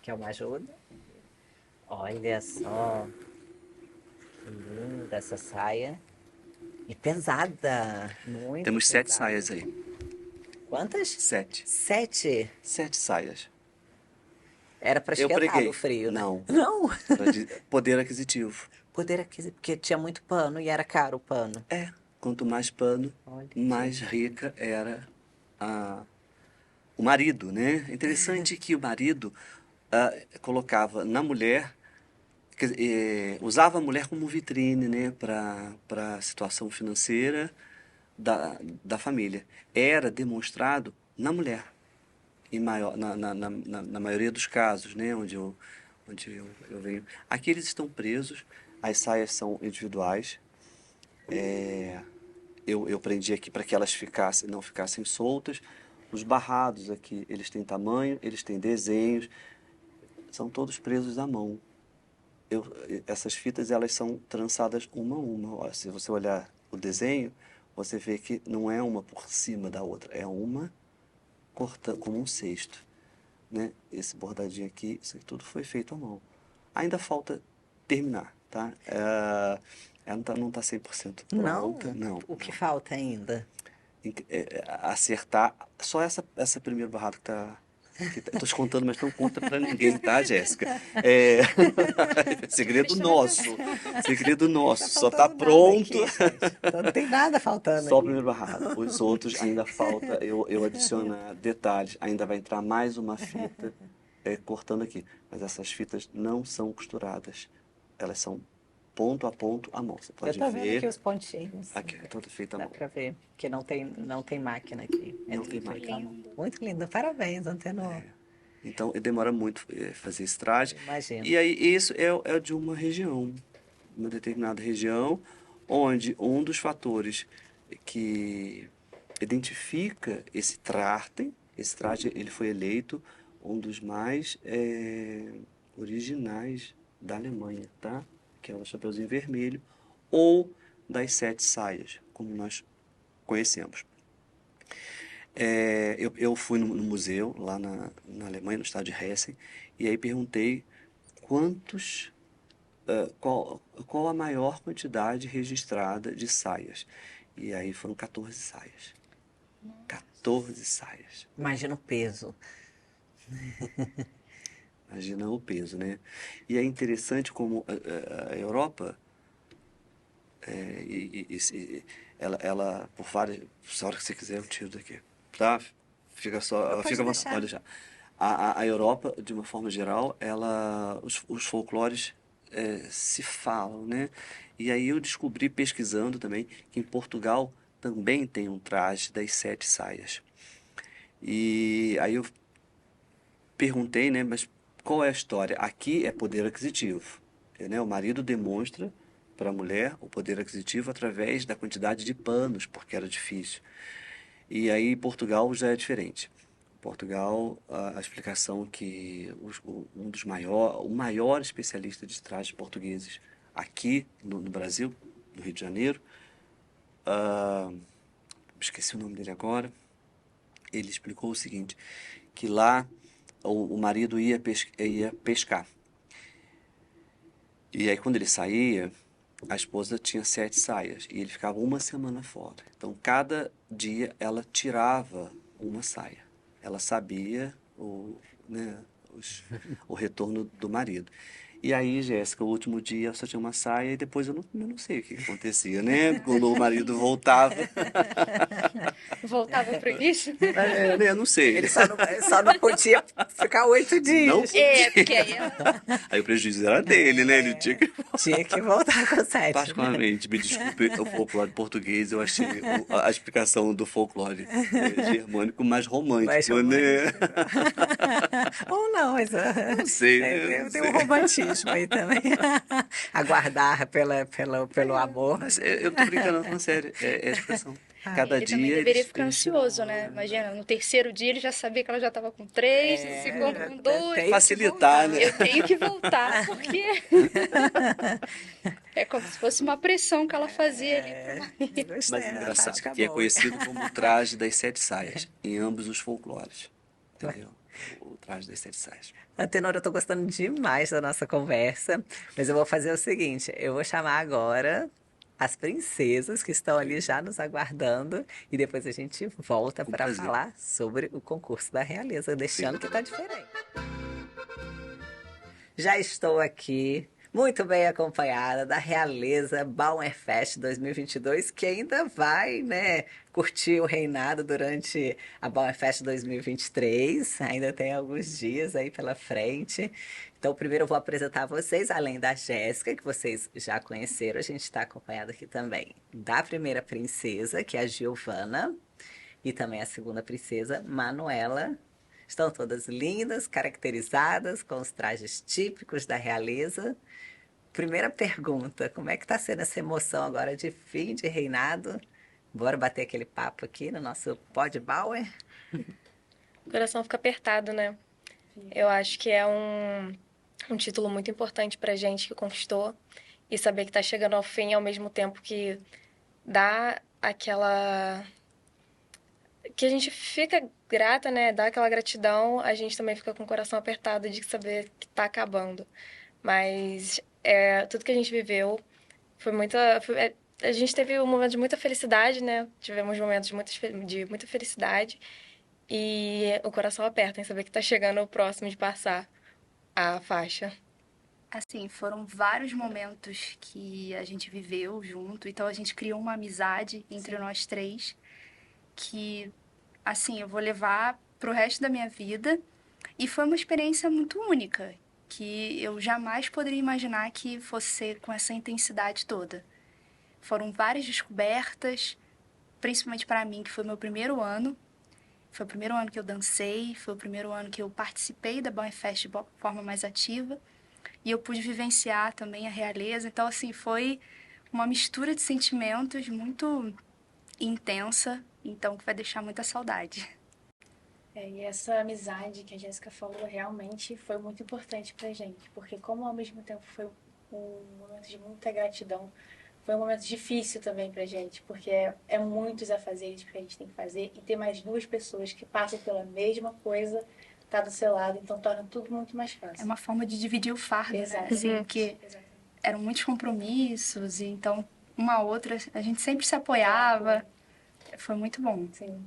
S1: Quer uma ajuda? Olha só, que linda essa saia. E pesada, muito
S3: Temos 7
S1: pesada.
S3: saias aí.
S1: Quantas?
S3: 7.
S1: 7.
S3: 7 saias.
S1: Era para
S3: Eu
S1: esquentar
S3: preguei.
S1: no frio, né?
S3: Não.
S1: Não.
S3: Poder aquisitivo.
S1: Poder aquisitivo, porque tinha muito pano e era caro o pano.
S3: Quanto mais pano,
S1: Olha,
S3: mais rica era o marido, né? É interessante que o marido colocava na mulher, usava a mulher como vitrine, né? Para a situação financeira da família. Era demonstrado na mulher. na maioria dos casos, né, onde eu venho. Aqui eles estão presos, as saias são individuais. Eu prendi aqui para que elas não ficassem soltas. Os barrados aqui, eles têm tamanho, eles têm desenhos, são todos presos à mão. Essas fitas, elas são trançadas uma a uma. Ó, se você olhar o desenho, você vê que não é uma por cima da outra, é uma cortando como um cesto, né? Esse bordadinho aqui, isso aqui tudo foi feito à mão. Ainda falta terminar, tá? Ela não tá 100%
S1: Não,
S3: pronta, não.
S1: o que falta ainda?
S3: Acertar só essa primeira barrada eu tô te contando, mas não conta pra ninguém, tá, Jéssica? É segredo nosso. Segredo nosso. Só tá
S1: faltando nada
S3: pronto.
S1: aqui, gente. Então, não tem nada faltando
S3: Só o
S1: aqui.
S3: primeiro barrado. Os outros ainda falta eu adicionar detalhes. Ainda vai entrar mais uma fita cortando aqui. Mas essas fitas não são costuradas. Elas são ponto a ponto à mão. Você
S1: Eu
S3: pode
S1: tô vendo aqui
S3: ver.
S1: os pontinhos.
S3: Aqui, é toda feita à
S1: Dá
S3: mão.
S1: pra ver que não tem máquina aqui. É
S3: Não
S1: tudo
S3: tem
S1: feito
S3: máquina.
S1: à mão. Muito lindo. Parabéns, Antenor.
S3: Então, demora muito fazer esse traje.
S1: Imagino.
S3: E aí, isso é de uma região, uma determinada região, onde um dos fatores que identifica esse traje, ele foi eleito um dos mais originais da Alemanha, tá? Que é o Chapeuzinho Vermelho, ou das 7 saias, como nós conhecemos. Eu fui no museu, lá na Alemanha, no estado de Hessen, e aí perguntei qual a maior quantidade registrada de saias. E aí foram 14 saias. 14 saias.
S1: Imagina o peso.
S3: Imagina o peso, né? E é interessante como a Europa, ela, por várias... Se a hora que você quiser, eu tiro daqui. Tá? Fica
S1: Pode
S3: à vontade,
S1: deixar.
S3: pode deixar. A Europa, de uma forma geral, os folclores se falam, né? E aí eu descobri, pesquisando também, que em Portugal também tem um traje das 7 saias. E aí eu perguntei, né? Mas qual é a história? Aqui é poder aquisitivo, né? O marido demonstra para a mulher o poder aquisitivo através da quantidade de panos, porque era difícil. E aí em Portugal já é diferente. Portugal, a explicação que o maior especialista de trajes portugueses aqui no Brasil, no Rio de Janeiro, esqueci o nome dele agora, ele explicou o seguinte, que lá o marido ia pescar. E aí quando ele saía, a esposa tinha 7 saias e ele ficava uma semana fora. Então cada dia ela tirava uma saia. Ela sabia o retorno do marido. E aí, Jéssica, o último dia eu só tinha uma saia e depois eu não sei o que acontecia, né? Quando o marido voltava.
S2: Voltava pro início?
S3: Eu não sei.
S1: Ele só não podia ficar 8 dias.
S3: Não podia.
S2: Porque aí
S3: Aí o prejuízo era dele, né? Ele tinha que...
S1: Tinha que voltar com 7.
S3: Particularmente, me desculpe, o folclore português, eu achei a explicação do folclore germânico mais romântico, né?
S1: Ou não, mas
S3: Não sei, né?
S1: tem um romantismo aí também. Aguardar pelo amor.
S3: Mas eu tô brincando, falando sério, é a expressão. Cada
S2: ele
S3: dia
S2: também deveria
S3: eles
S2: ficar ansioso, né? Imagina, no terceiro dia ele já sabia que ela já estava com 3, no segundo com 2.
S3: facilitar, né?
S2: Eu tenho que voltar, porque é como se fosse uma pressão que ela fazia ali pro marido.
S3: Mas engraçado, que é conhecido como o traje das 7 saias, em ambos os folclores. Entendeu? O traje das 7 saias.
S1: Antenor, eu tô gostando demais da nossa conversa, mas eu vou fazer o seguinte, eu vou chamar agora as princesas que estão ali já nos aguardando e depois a gente volta para
S3: prazer.
S1: falar sobre o concurso da realeza deste ano que está diferente. Já estou aqui, muito bem acompanhada da Realeza Bauerfest 2022, que ainda vai, né, curtir o reinado durante a Bauerfest 2023. Ainda tem alguns dias aí pela frente. Então, primeiro eu vou apresentar a vocês, além da Jéssica, que vocês já conheceram, a gente está acompanhado aqui também da primeira princesa, que é a Giovana, e também a segunda princesa, Manuela. Estão todas lindas, caracterizadas, com os trajes típicos da realeza. Primeira pergunta, como é que está sendo essa emoção agora de fim de reinado? Bora bater aquele papo aqui no nosso Pod Bauer?
S4: O coração fica apertado, né? Eu acho que é um título muito importante pra gente que conquistou e saber que tá chegando ao fim ao mesmo tempo que dá aquela... que a gente fica grata, né? Dá aquela gratidão, a gente também fica com o coração apertado de saber que tá acabando. Mas tudo que a gente viveu foi muita... a gente teve um momento de muita felicidade, né? Tivemos momentos de muita felicidade e o coração aperta em saber que tá chegando o próximo de passar a faixa.
S2: Assim, foram vários momentos que a gente viveu junto, então a gente criou uma amizade entre nós três que, assim, eu vou levar pro resto da minha vida e foi uma experiência muito única, que eu jamais poderia imaginar que fosse ser com essa intensidade toda. Foram várias descobertas, principalmente para mim, que foi meu primeiro ano. Foi o primeiro ano que eu dancei, foi o primeiro ano que eu participei da Bauer Fest de forma mais ativa. E eu pude vivenciar também a realeza. Então, assim, foi uma mistura de sentimentos muito intensa, então que vai deixar muita saudade.
S5: E essa amizade que a Jéssica falou realmente foi muito importante pra gente, porque como ao mesmo tempo foi um momento de muita gratidão, foi um momento difícil também pra gente, porque é muitos afazeres que a gente tem que fazer e ter mais duas pessoas que passam pela mesma coisa tá do seu lado, então torna tudo muito mais fácil.
S2: É uma forma de dividir o fardo, né? Assim, porque eram muitos compromissos, e então uma a outra, a gente sempre se apoiava. Foi muito bom.
S5: Sim.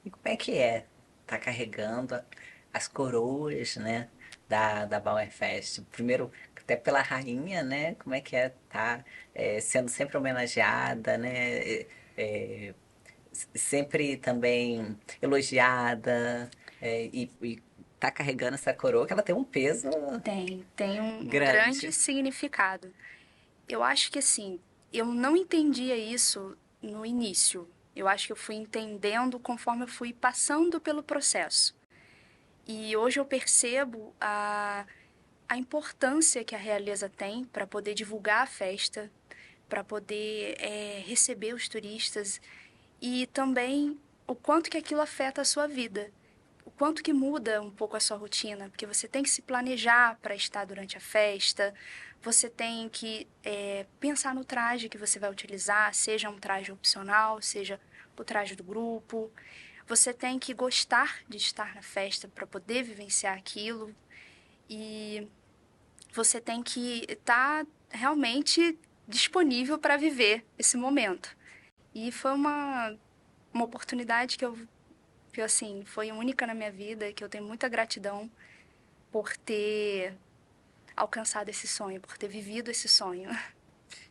S1: E como é que é tá carregando as coroas, né, da Bauer Fest? Primeiro, até pela rainha, né? Como é que é tá sendo sempre homenageada, né? Sempre também elogiada e tá carregando essa coroa que ela tem um peso
S2: Tem um
S1: grande.
S2: grande significado. Eu acho que, assim, eu não entendia isso no início. Eu acho que eu fui entendendo conforme eu fui passando pelo processo. E hoje eu percebo a importância que a realeza tem para poder divulgar a festa, para poder receber os turistas e também o quanto que aquilo afeta a sua vida. O quanto que muda um pouco a sua rotina, porque você tem que se planejar para estar durante a festa, você tem que pensar no traje que você vai utilizar, seja um traje opcional, seja o traje do grupo. Você tem que gostar de estar na festa para poder vivenciar aquilo e você tem que estar realmente disponível para viver esse momento. E foi uma oportunidade que assim, foi única na minha vida, que eu tenho muita gratidão por ter alcançado esse sonho, por ter vivido esse sonho.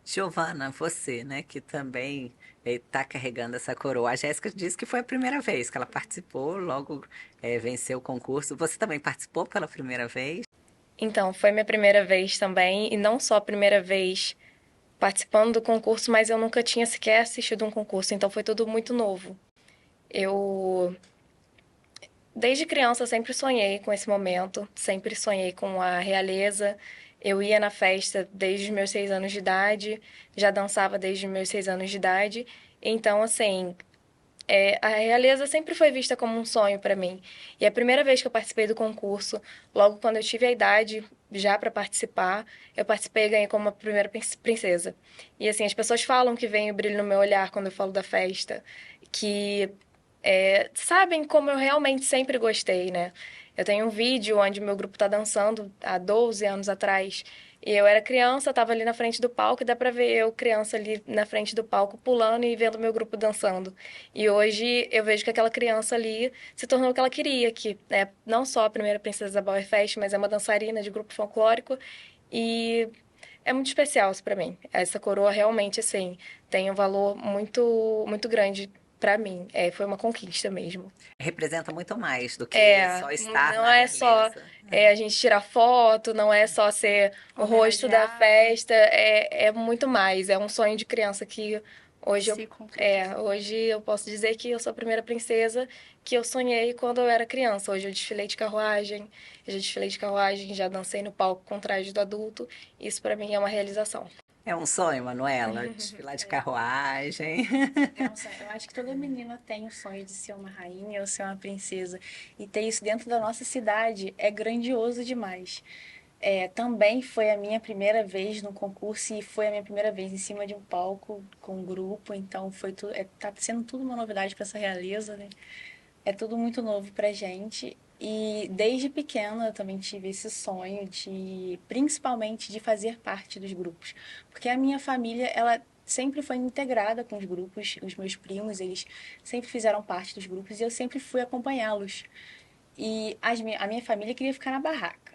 S1: Giovana, você, né, que também está carregando essa coroa. A Jéssica disse que foi a primeira vez que ela participou, logo venceu o concurso. Você também participou pela primeira vez?
S4: Então, foi minha primeira vez também, e não só a primeira vez participando do concurso, mas eu nunca tinha sequer assistido um concurso, então foi tudo muito novo. Eu, desde criança, sempre sonhei com esse momento, sempre sonhei com a realeza. Eu ia na festa desde os meus 6 anos de idade, já dançava desde os meus 6 anos de idade. Então, assim, a realeza sempre foi vista como um sonho para mim. E a primeira vez que eu participei do concurso, logo quando eu tive a idade já para participar, eu participei e ganhei como a primeira princesa. E assim, as pessoas falam que vem o brilho no meu olhar quando eu falo da festa, que sabem como eu realmente sempre gostei, né? Eu tenho um vídeo onde meu grupo tá dançando há 12 anos atrás. E eu era criança, tava ali na frente do palco e dá pra ver eu, criança, ali na frente do palco, pulando e vendo meu grupo dançando. E hoje eu vejo que aquela criança ali se tornou o que ela queria, que é não só a primeira princesa da Bauer Fest, mas é uma dançarina de grupo folclórico. E é muito especial isso pra mim. Essa coroa realmente, assim, tem um valor muito, muito grande pra mim. Foi uma conquista mesmo.
S1: Representa muito mais do que só estar
S4: não
S1: na
S4: é só
S1: realeza.
S4: a gente tirar foto, não é só ser o rosto da festa, é muito mais. É um sonho de criança que Hoje
S2: se concretizou.
S4: hoje eu posso dizer que eu sou a primeira princesa que eu sonhei quando eu era criança. Hoje eu desfilei de carruagem, já dancei no palco com traje do adulto. Isso para mim é uma realização.
S1: É um sonho, Manuela, desfilar de carruagem.
S5: É um sonho. Eu acho que toda menina tem o sonho de ser uma rainha ou ser uma princesa. E ter isso dentro da nossa cidade é grandioso demais. Também foi a minha primeira vez no concurso e foi a minha primeira vez em cima de um palco com um grupo. Então foi tudo, tá sendo tudo uma novidade para essa realeza, né? É tudo muito novo pra gente. E desde pequena eu também tive esse sonho de, principalmente, de fazer parte dos grupos. Porque a minha família, ela sempre foi integrada com os grupos. Os meus primos, eles sempre fizeram parte dos grupos e eu sempre fui acompanhá-los. E a minha família queria ficar na barraca.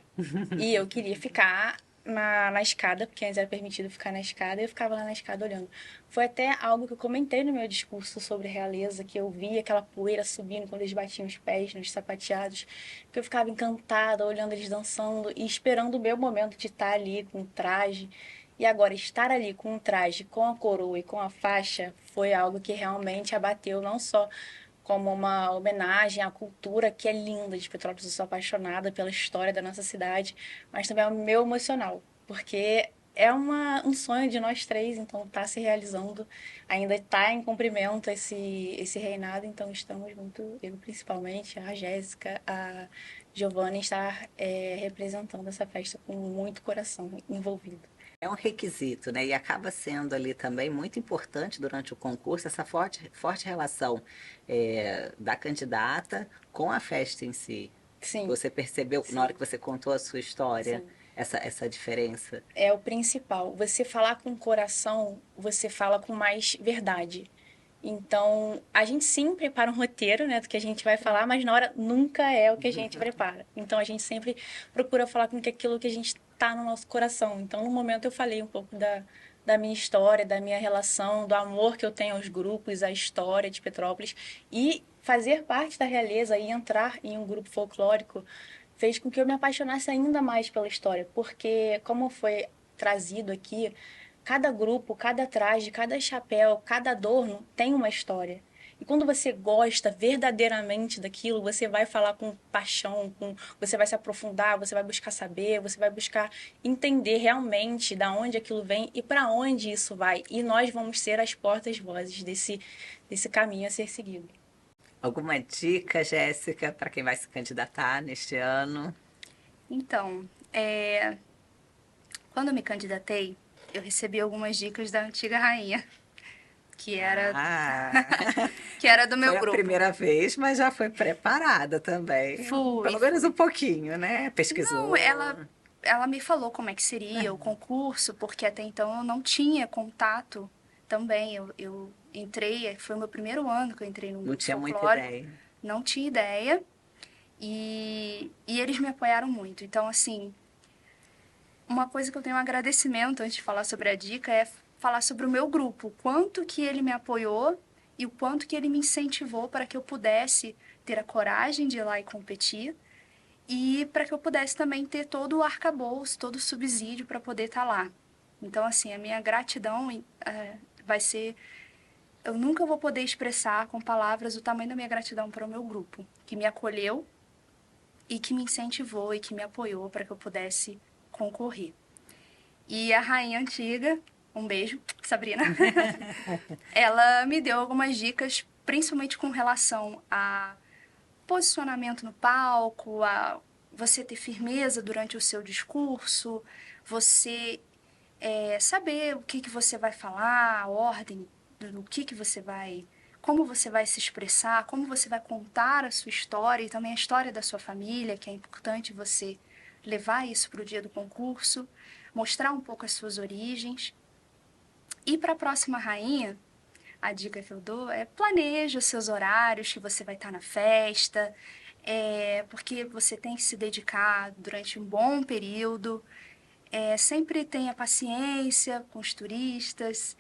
S5: E eu queria ficar na escada, porque antes era permitido ficar na escada, e eu ficava lá na escada olhando. Foi até algo que eu comentei no meu discurso sobre realeza, que eu via aquela poeira subindo quando eles batiam os pés nos sapateados, que eu ficava encantada olhando eles dançando e esperando o meu momento de estar ali com o traje. E agora, estar ali com o traje, com a coroa e com a faixa, foi algo que realmente abateu não só como uma homenagem à cultura que é linda de Petrópolis. Eu sou apaixonada pela história da nossa cidade, mas também é o meu emocional, porque é um sonho de nós três, então está se realizando, ainda está em cumprimento esse reinado, então estamos muito, eu principalmente, a Jéssica, a Giovanna, está representando essa festa com muito coração envolvido.
S1: É um requisito, né? E acaba sendo ali também muito importante durante o concurso essa forte relação da candidata com a festa em si.
S5: Sim,
S1: Você percebeu na hora
S5: sim,
S1: que você contou a sua história,
S5: sim.
S1: essa diferença?
S5: É o principal. Você falar com o coração, você fala com mais verdade. Então, a gente sim prepara um roteiro, né, do que a gente vai falar, mas na hora nunca é o que a gente prepara. Então, a gente sempre procura falar com aquilo que a gente tá no nosso coração. Então, no momento eu falei um pouco da minha história, da minha relação, do amor que eu tenho aos grupos, à história de Petrópolis e fazer parte da realeza e entrar em um grupo folclórico fez com que eu me apaixonasse ainda mais pela história, porque como foi trazido aqui, cada grupo, cada traje, cada chapéu, cada adorno tem uma história. E quando você gosta verdadeiramente daquilo, você vai falar com paixão, você vai se aprofundar, você vai buscar saber, você vai buscar entender realmente da onde aquilo vem e para onde isso vai. E nós vamos ser as portas-vozes desse caminho a ser seguido.
S1: Alguma dica, Jéssica, para quem vai se candidatar neste ano?
S2: Então, quando eu me candidatei, eu recebi algumas dicas da antiga rainha, que era,
S1: Ah,
S2: que era do meu
S1: foi a
S2: grupo.
S1: primeira vez, mas já foi preparada também.
S2: Fui,
S1: Pelo menos
S2: fui.
S1: um pouquinho, né?
S2: Não,
S1: Pesquisou.
S2: ela me falou como é que seria o concurso, porque até então eu não tinha contato também. Eu entrei, foi o meu primeiro ano que eu entrei num
S1: Não
S2: grupo
S1: tinha muita
S2: folclórico,
S1: ideia.
S2: não tinha ideia, e eles me apoiaram muito. Então, assim, uma coisa que eu tenho um agradecimento antes de falar sobre a dica é falar sobre o meu grupo, o quanto que ele me apoiou e o quanto que ele me incentivou para que eu pudesse ter a coragem de ir lá e competir e para que eu pudesse também ter todo o arcabouço, todo o subsídio para poder estar lá. Então, assim, a minha gratidão vai ser. Eu nunca vou poder expressar com palavras o tamanho da minha gratidão para o meu grupo, que me acolheu e que me incentivou e que me apoiou para que eu pudesse concorrer. E a rainha antiga, um beijo, Sabrina, ela me deu algumas dicas, principalmente com relação a posicionamento no palco, a você ter firmeza durante o seu discurso, você saber o que você vai falar, a ordem do que você vai, como você vai se expressar, como você vai contar a sua história e também a história da sua família, que é importante você levar isso para o dia do concurso, mostrar um pouco as suas origens. E para a próxima rainha, a dica que eu dou é planeje os seus horários que você vai estar na festa, porque você tem que se dedicar durante um bom período. Sempre tenha paciência com os turistas,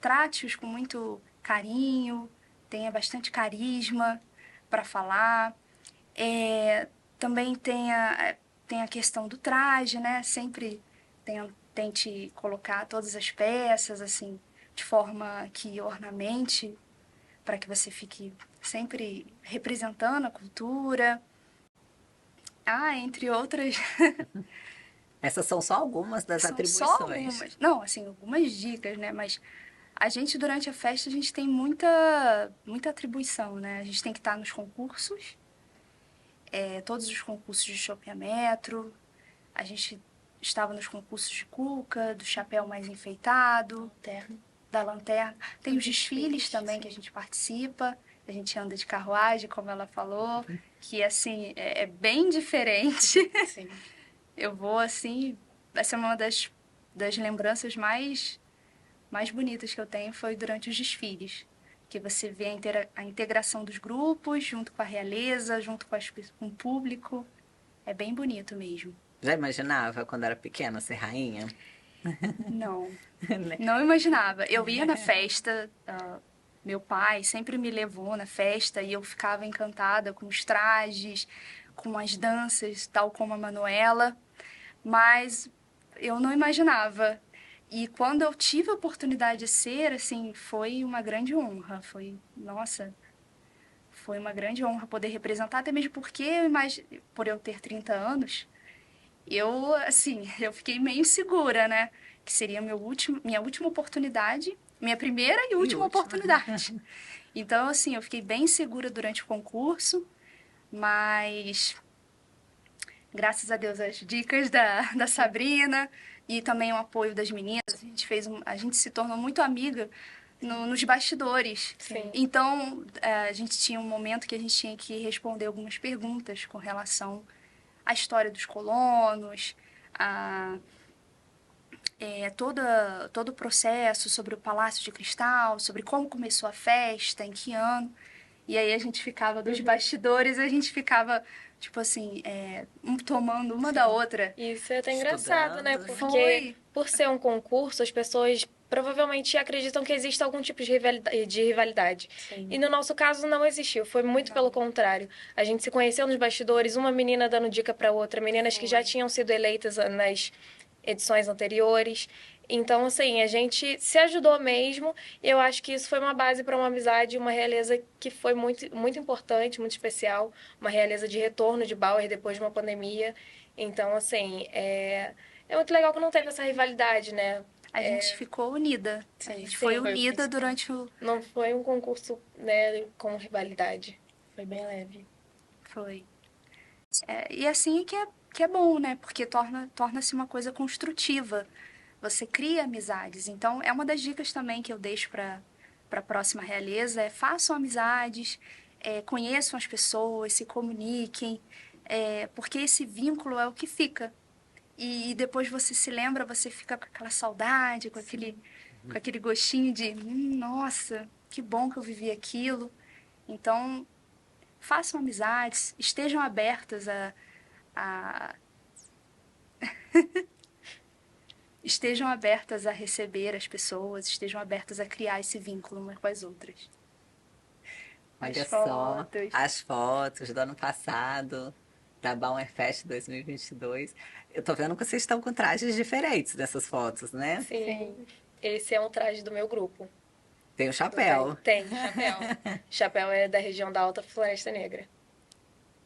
S2: trate-os com muito carinho, tenha bastante carisma para falar. Também tem a questão do traje, né? Sempre tente colocar todas as peças, assim, de forma que ornamente, para que você fique sempre representando a cultura. Entre outras.
S1: Essas são só algumas das
S2: São só
S1: atribuições.
S2: algumas. Não, assim, algumas dicas, né? Mas a gente, durante a festa, a gente tem muita atribuição, né? A gente tem que estar nos concursos, todos os concursos de chopeamento. A gente estava nos concursos de cuca, do chapéu mais enfeitado, da lanterna. Tem os desfiles também que a gente participa. A gente anda de carruagem, como ela falou, que, assim, é bem diferente.
S5: Sim.
S2: Eu vou, assim, vai ser uma das lembranças mais bonitas que eu tenho foi durante os desfiles. Que você vê a integração dos grupos, junto com a realeza, junto com o público. É bem bonito mesmo.
S1: Já imaginava quando era pequena ser rainha?
S2: Não,
S1: Né?
S2: não imaginava. Eu ia na festa, meu pai sempre me levou na festa e eu ficava encantada com os trajes, com as danças, tal como a Manuela. Mas eu não imaginava. E quando eu tive a oportunidade de ser, assim, foi uma grande honra. Nossa, foi uma grande honra poder representar, até mesmo porque por eu ter 30 anos, eu fiquei meio insegura, né? Que seria minha última oportunidade, minha primeira e última oportunidade. Então, assim, eu fiquei bem insegura durante o concurso, mas graças a Deus, as dicas da Sabrina e também o apoio das meninas. A gente se tornou muito amiga nos bastidores.
S4: Sim.
S2: Então, a gente tinha um momento que a gente tinha que responder algumas perguntas com relação à história dos colonos, todo o processo sobre o Palácio de Cristal, sobre como começou a festa, em que ano. E aí a gente ficava dos bastidores, a gente ficava, tipo assim, tomando uma da outra.
S4: Isso é até engraçado, né?
S1: Estudando.
S4: Porque por ser um concurso, as pessoas provavelmente acreditam que existe algum tipo de rivalidade.
S5: Sim.
S4: E no nosso caso não existiu, foi muito pelo contrário. A gente se conheceu nos bastidores, uma menina dando dica para outra, meninas que já tinham sido eleitas nas edições anteriores. Então, assim, a gente se ajudou mesmo. E eu acho que isso foi uma base para uma amizade, uma realeza que foi muito, muito importante, muito especial. Uma realeza de retorno de Bauer depois de uma pandemia. Então, assim, é muito legal que não teve essa rivalidade, né?
S2: A gente ficou unida.
S5: Sim,
S2: A gente
S5: foi
S2: foi
S5: o
S2: unida
S5: principal.
S2: durante o...
S4: Não foi um concurso, né, com rivalidade.
S5: Foi bem leve.
S2: Foi. E assim que é bom, né? Porque torna-se uma coisa construtiva. Você cria amizades. Então, é uma das dicas também que eu deixo para a próxima realeza, façam amizades, conheçam as pessoas, se comuniquem, porque esse vínculo é o que fica. E depois você se lembra, você fica com aquela saudade, com aquele gostinho de, nossa, que bom que eu vivi aquilo. Então, façam amizades, estejam abertas estejam abertas a receber as pessoas, estejam abertas a criar esse vínculo umas com as outras.
S1: Olha
S2: As
S1: só,
S2: fotos.
S1: as fotos do ano passado, da Bauer Fest 2022. Eu tô vendo que vocês estão com trajes diferentes nessas fotos, né?
S4: Sim. Esse é um traje do meu grupo.
S1: Tem o chapéu.
S4: Tem, chapéu. Chapéu é da região da Alta Floresta Negra.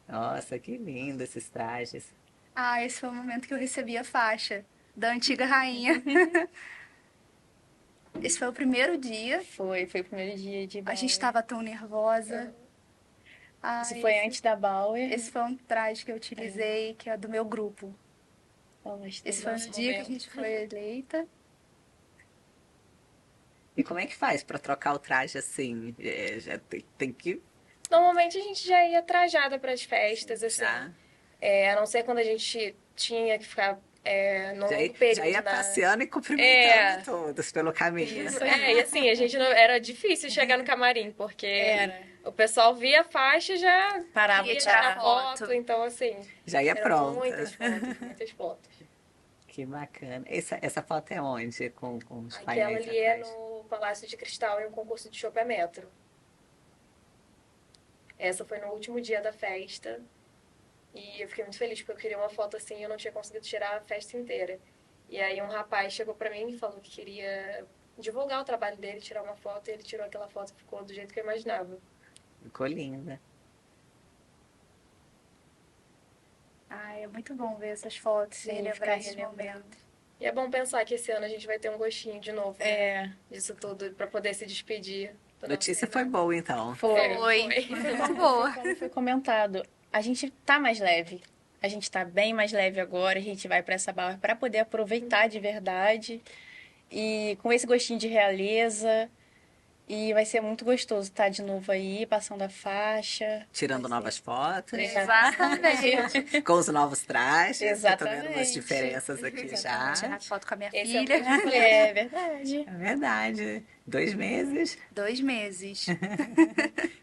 S1: Nossa, que lindo esses trajes.
S2: Esse foi o momento que eu recebi a faixa da antiga rainha. Esse foi o primeiro dia.
S5: Foi o primeiro dia de Bauer.
S2: A gente estava tão nervosa.
S5: Isso foi antes da Bauer.
S2: Esse foi um traje que eu utilizei, que é do meu grupo. Esse foi
S4: nosso
S2: no dia que a
S4: momento.
S2: gente foi eleita.
S1: E como é que faz pra trocar o traje assim? Já tem que...
S4: Normalmente a gente já ia trajada para as festas, assim.
S1: Já,
S4: A não ser quando a gente tinha que ficar no
S1: já,
S4: longo período
S1: já ia
S4: na...
S1: passeando e cumprimentando todos pelo caminho.
S4: Isso, e assim, a gente não... Era difícil chegar no camarim, porque
S5: Era.
S4: o pessoal via a faixa e já
S5: Parava
S4: ia
S2: pra
S4: tirar
S2: tirar
S4: foto.
S2: foto.
S4: Então, assim,
S1: Já ia
S4: eram
S1: pronta.
S4: muitas fotos, muitas fotos.
S1: Que bacana. Essa foto é onde? Com os
S4: Aquela
S1: painéis
S4: ali é
S1: atrás?
S4: no Palácio de Cristal, em um concurso de chopeamento. Essa foi no último dia da festa. E eu fiquei muito feliz, porque eu queria uma foto assim e eu não tinha conseguido tirar a festa inteira. E aí um rapaz chegou pra mim e falou que queria divulgar o trabalho dele, tirar uma foto, e ele tirou aquela foto e ficou do jeito que eu imaginava.
S1: Ficou linda.
S5: Ai, é muito bom ver essas fotos
S2: Sim,
S5: e
S2: ficar
S5: relembrar esses
S2: relembrando.
S5: momentos.
S4: E é bom pensar que esse ano a gente vai ter um gostinho de novo, né?
S5: É,
S4: Disso tudo, pra poder se despedir. do nosso
S1: Notícia foi
S4: reinado.
S1: boa, então.
S5: foi.
S2: Foi
S5: Como
S2: boa.
S5: como foi comentado, a gente tá mais leve. A gente tá bem mais leve agora. A gente vai para essa Bauer para poder aproveitar de verdade e com esse gostinho de realeza. E vai ser muito gostoso estar de novo aí, passando a faixa.
S1: Tirando novas fotos,
S2: Exatamente.
S1: com os novos trajes. Eu tô vendo umas
S5: Exatamente.
S1: diferenças aqui já.
S2: Tirar foto com a minha
S4: Esse é o
S2: filha.
S4: grande rolê.
S5: É verdade.
S1: É verdade. 2 meses.
S2: 2 meses.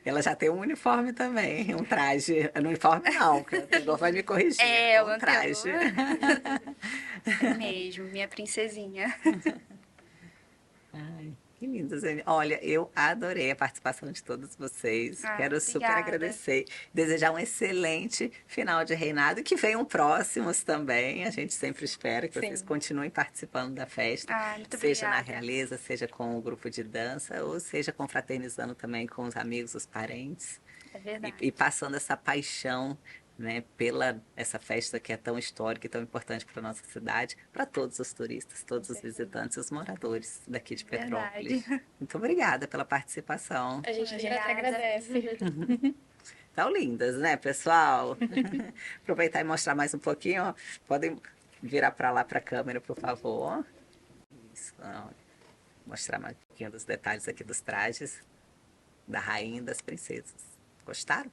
S1: Ela já tem um uniforme também, um traje. No uniforme não, porque o Tenor vai me corrigir.
S2: É,
S1: um
S2: o
S1: traje.
S2: É mesmo, minha princesinha.
S1: Ai, que lindo, Zene. Olha, eu adorei a participação de todos vocês.
S2: Ah,
S1: Quero super
S2: obrigada.
S1: agradecer. Desejar um excelente final de reinado e que venham próximos também. A gente sempre espera que vocês
S5: Sim.
S1: continuem participando da festa.
S2: Ah, muito
S1: Seja na
S2: obrigada.
S1: realeza, seja com o grupo de dança, ou seja confraternizando também com os amigos, os parentes.
S2: É verdade.
S1: E passando essa paixão, né, pela essa festa que é tão histórica e tão importante para nossa cidade, para todos os turistas, todos os visitantes e os moradores daqui de Petrópolis.
S2: Verdade.
S1: Muito obrigada pela participação.
S4: A gente
S5: Até
S4: obrigada.
S5: agradece.
S1: Tão lindas, né, pessoal? Aproveitar e mostrar mais um pouquinho. Podem virar para lá para a câmera, por favor. Isso, ó. Mostrar mais um pouquinho dos detalhes aqui dos trajes da rainha e das princesas. Gostaram?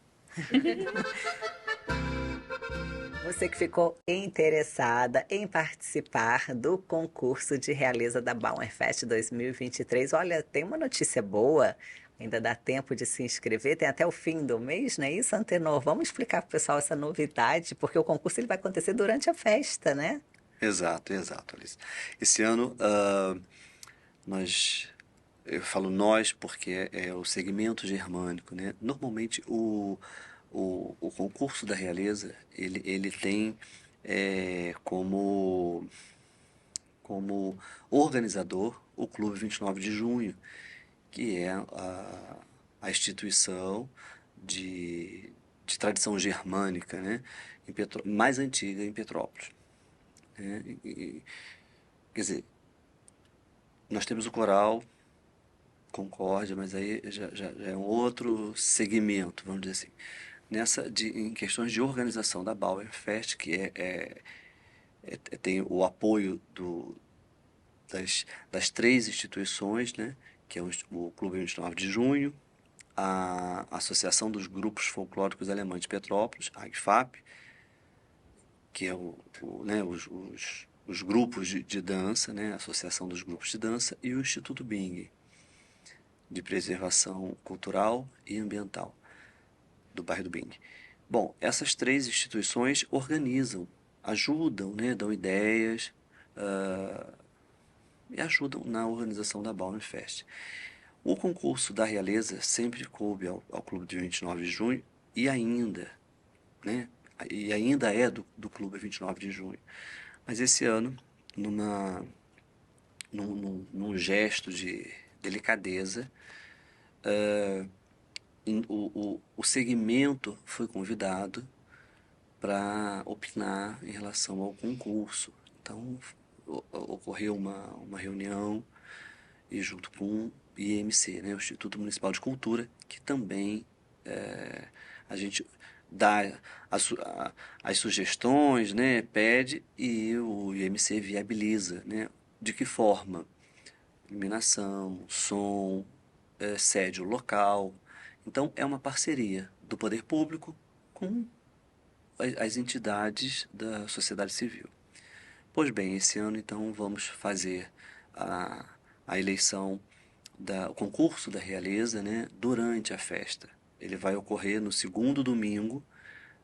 S1: Você que ficou interessada em participar do concurso de realeza da Bauerfest 2023, olha, tem uma notícia boa, ainda dá tempo de se inscrever, tem até o fim do mês, não é isso, Antenor? Vamos explicar para o pessoal essa novidade, porque o concurso ele vai acontecer durante a festa, né?
S3: Exato, Alice. Esse ano, eu falo nós porque é o segmento germânico, né? Normalmente o concurso da realeza, ele tem como organizador o Clube 29 de Junho, que é a instituição de tradição germânica, né? Mais antiga em Petrópolis, né? Quer dizer, nós temos o coral Concórdia, mas aí já é um outro segmento, vamos dizer assim. Em questões de organização da Bauerfest, que tem o apoio das três instituições, né? Que é o Clube 29 de Junho, a Associação dos Grupos Folclóricos Alemães de Petrópolis, a AGFAP, que é né, os grupos de dança, né? A Associação dos Grupos de Dança, e o Instituto Bing, de Preservação Cultural e Ambiental, do bairro do Bing. Bom, essas três instituições organizam, ajudam, né, dão ideias e ajudam na organização da Bauernfest. O concurso da realeza sempre coube ao Clube de 29 de Junho e ainda, né, e ainda é do Clube 29 de Junho. Mas esse ano, num gesto de delicadeza, o segmento foi convidado para opinar em relação ao concurso. Então, ocorreu uma reunião e junto com o IMC, né, o Instituto Municipal de Cultura, que também a gente dá as sugestões, né, pede, e o IMC viabiliza, né, de que forma? Iluminação, som, sede local. Então, é uma parceria do poder público com as entidades da sociedade civil. Pois bem, esse ano, então, vamos fazer a eleição, o concurso da realeza, né, durante a festa. Ele vai ocorrer no segundo domingo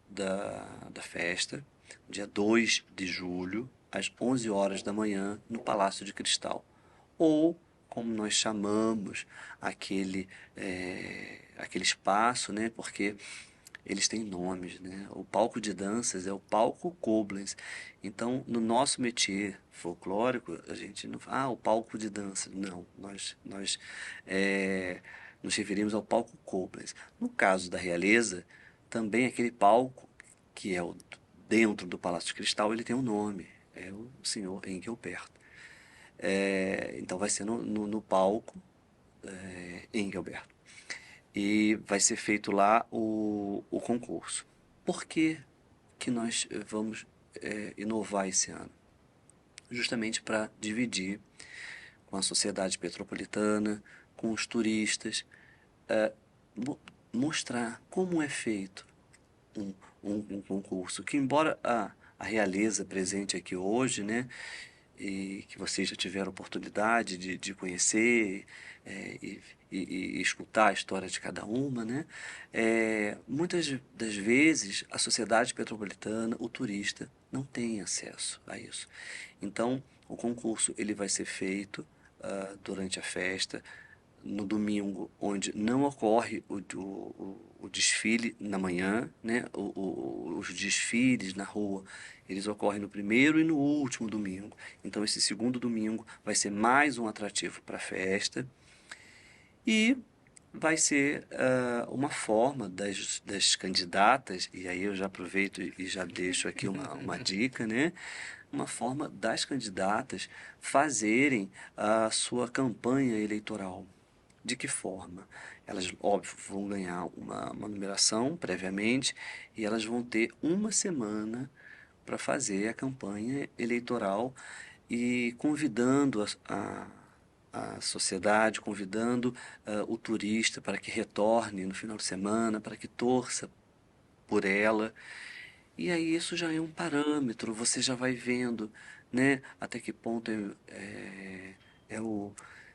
S3: da festa, dia 2 de julho, às 11 horas da manhã, no Palácio de Cristal. Ou, como nós chamamos aquele espaço, né, porque eles têm nomes, né? O palco de danças é o palco Koblenz. Então, no nosso métier folclórico, a gente não fala, o palco de dança. Não, nós nos referimos ao palco Koblenz. No caso da realeza, também aquele palco que é dentro do Palácio de Cristal, ele tem um nome, é o senhor Engelbert. Então vai ser no palco Engelbert. E vai ser feito lá o concurso. Por que nós vamos inovar esse ano? Justamente para dividir com a sociedade petropolitana, com os turistas, mostrar como é feito um concurso, que embora a realeza presente aqui hoje, né, e que vocês já tiveram oportunidade de conhecer e escutar a história de cada uma, né? Muitas das vezes a sociedade petropolitana, o turista, não tem acesso a isso. Então, o concurso ele vai ser feito durante a festa, no domingo, onde não ocorre o desfile na manhã, né? Os desfiles na rua, eles ocorrem no primeiro e no último domingo. Então, esse segundo domingo vai ser mais um atrativo para a festa e vai ser uma forma das candidatas, e aí eu já aproveito e já deixo aqui uma dica, né? Uma forma das candidatas fazerem a sua campanha eleitoral. De que forma? Elas, óbvio, vão ganhar uma numeração previamente e elas vão ter uma semana para fazer a campanha eleitoral e convidando a sociedade, convidando o turista para que retorne no final de semana, para que torça por ela. E aí isso já é um parâmetro, você já vai vendo, né, até que ponto é o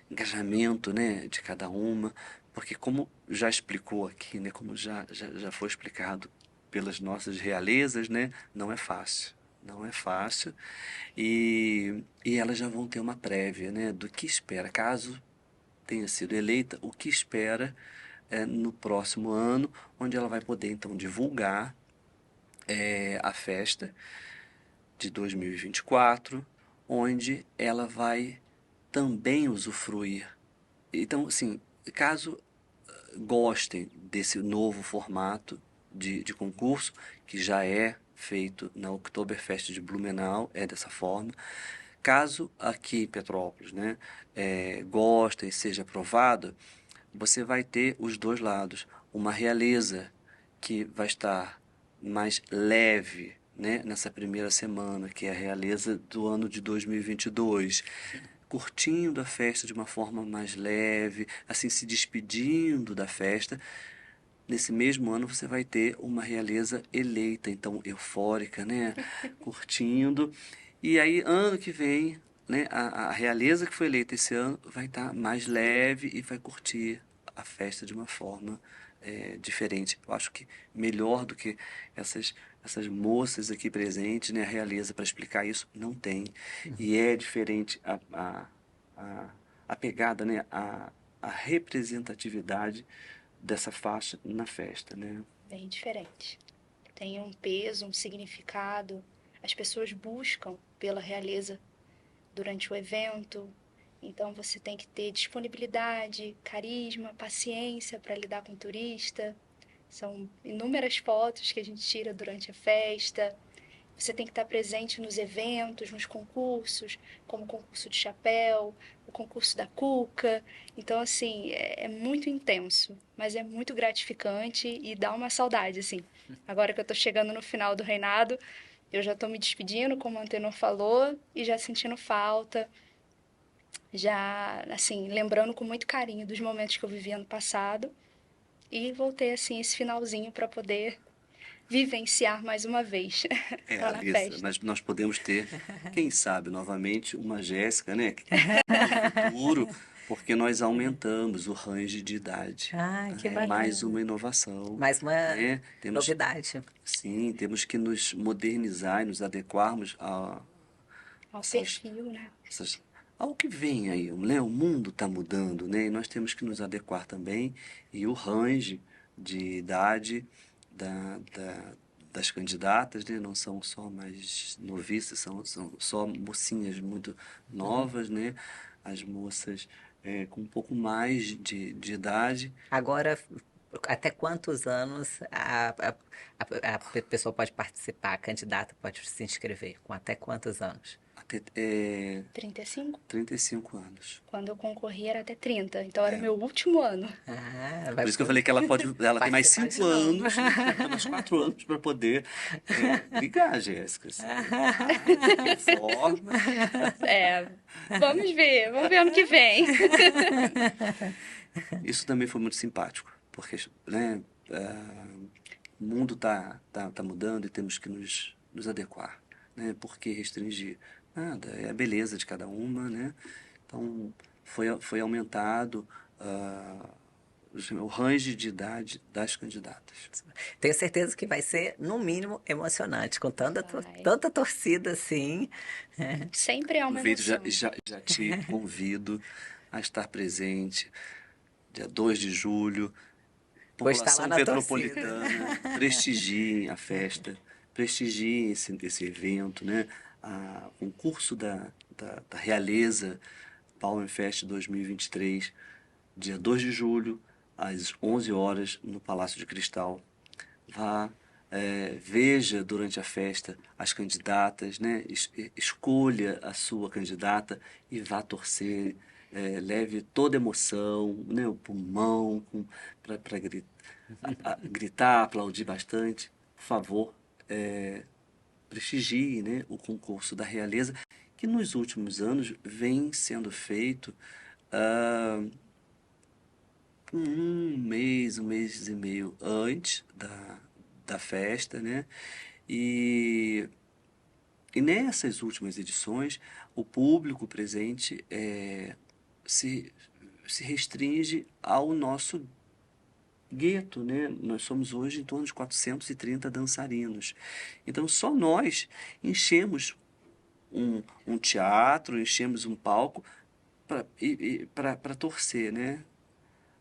S3: engajamento, né, de cada uma, porque como já explicou aqui, né, como já foi explicado pelas nossas realezas, né, não é fácil. Não é fácil e elas já vão ter uma prévia, né, do que espera, caso tenha sido eleita, o que espera no próximo ano, onde ela vai poder então divulgar a festa de 2024, onde ela vai também usufruir. Então, assim, caso gostem desse novo formato de concurso, que já é feito na Oktoberfest de Blumenau, é dessa forma. Caso aqui em Petrópolis, né, gostem e seja aprovado, você vai ter os dois lados. Uma realeza que vai estar mais leve, né, nessa primeira semana, que é a realeza do ano de 2022, curtindo a festa de uma forma mais leve, assim, se despedindo da festa. Nesse mesmo ano você vai ter uma realeza eleita, então eufórica, né, curtindo. E aí, ano que vem, né, a realeza que foi eleita esse ano vai estar mais leve e vai curtir a festa de uma forma diferente. Eu acho que melhor do que essas moças aqui presentes, né, a realeza para explicar isso não tem. E é diferente a pegada, né, a representatividade dessa faixa na festa, né?
S2: Bem diferente. Tem um peso, um significado. As pessoas buscam pela realeza durante o evento. Então você tem que ter disponibilidade, carisma, paciência para lidar com o turista. São inúmeras fotos que a gente tira durante a festa. Você tem que estar presente nos eventos, nos concursos, como o concurso de chapéu, o concurso da cuca. Então, assim, é muito intenso, mas é muito gratificante e dá uma saudade, assim. Agora que eu estou chegando no final do reinado, eu já estou me despedindo, como o Antenor falou, e já sentindo falta, já, assim, lembrando com muito carinho dos momentos que eu vivi ano passado. E voltei, assim, esse finalzinho para poder vivenciar mais uma vez lá na
S3: Alissa,
S2: festa.
S3: mas nós podemos ter, quem sabe, novamente, uma Jéssica, né? No futuro, porque nós aumentamos o range de idade.
S1: Ah, que
S3: É
S1: bacana.
S3: mais uma inovação.
S1: Mais uma
S3: né?
S1: novidade.
S3: Sim, temos que nos modernizar e nos adequarmos
S2: Ao perfil, né?
S3: ao que vem aí, né? O mundo está mudando, né? E nós temos que nos adequar também. E o range de idade das candidatas, né? Não são só mais noviças, são só mocinhas muito novas, né? As moças com um pouco mais de idade.
S1: Agora, até quantos anos a pessoa pode participar, a candidata pode se inscrever? Com até quantos anos?
S3: Até
S2: 35?
S3: 35 anos.
S2: Quando eu concorri era até 30, então era meu último ano.
S1: Ah,
S3: Por isso que eu falei que ela tem mais
S1: participar
S3: 5
S1: de novo.
S3: anos, né? Tem mais 4 anos para poder brigar, Jéssica. Assim. Forma.
S2: Vamos ver ano que vem.
S3: Isso também foi muito simpático, porque, né, o mundo tá mudando e temos que nos adequar, né? Por que restringir? Nada, é a beleza de cada uma, né? Então, foi aumentado o range de idade das candidatas.
S1: Tenho certeza que vai ser, no mínimo, emocionante, com
S2: Vai.
S1: tanta torcida assim.
S2: Sempre é uma
S3: Aproveito,
S2: emoção.
S3: já te convido a estar presente, dia 2 de julho,
S1: Vou estar lá
S3: população
S1: na
S3: petropolitana, prestigiem a festa, prestigiem esse evento, né? O concurso da Realeza Power Fest 2023, dia 2 de julho, às 11 horas, no Palácio de Cristal. Vá, veja durante a festa as candidatas, né? Escolha a sua candidata e vá torcer. Leve toda a emoção, né? O pulmão para gritar, aplaudir bastante. Por favor, prestigie, né? O concurso da Realeza, que nos últimos anos vem sendo feito um mês e meio antes da festa, né? E nessas últimas edições, o público presente se restringe ao nosso gueto, né? Nós somos hoje em torno de 430 dançarinos. Então, só nós enchemos um teatro, enchemos um palco para torcer, né?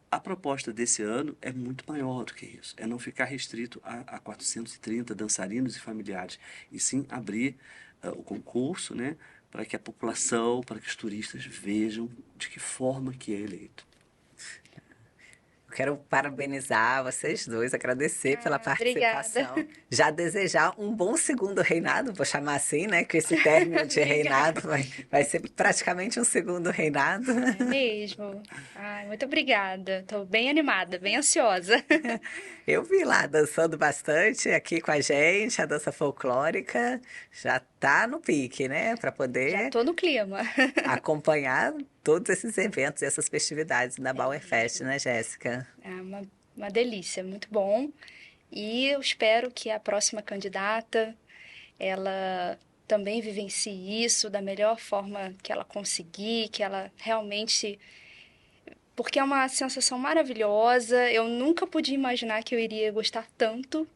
S3: A proposta desse ano é muito maior do que isso. É não ficar restrito a 430 dançarinos e familiares, e sim abrir o concurso, né, para que a população, para que os turistas vejam de que forma que é eleito.
S1: Quero parabenizar vocês dois, agradecer pela participação.
S2: Obrigada.
S1: Já desejar um bom segundo reinado, vou chamar assim, né? Que esse término de reinado vai ser praticamente um segundo reinado.
S2: É mesmo. Ai, muito obrigada. Estou bem animada, bem ansiosa.
S1: Eu vi lá dançando bastante aqui com a gente, a dança folclórica já tá no pique, né? Para
S2: Já
S1: poder
S2: estou no clima.
S1: acompanhar todos esses eventos e essas festividades da Bauer Fest, né, Jéssica?
S2: É uma delícia, muito bom. E eu espero que a próxima candidata, ela também vivencie isso da melhor forma que ela conseguir, que ela realmente... Porque é uma sensação maravilhosa. Eu nunca podia imaginar que eu iria gostar tanto,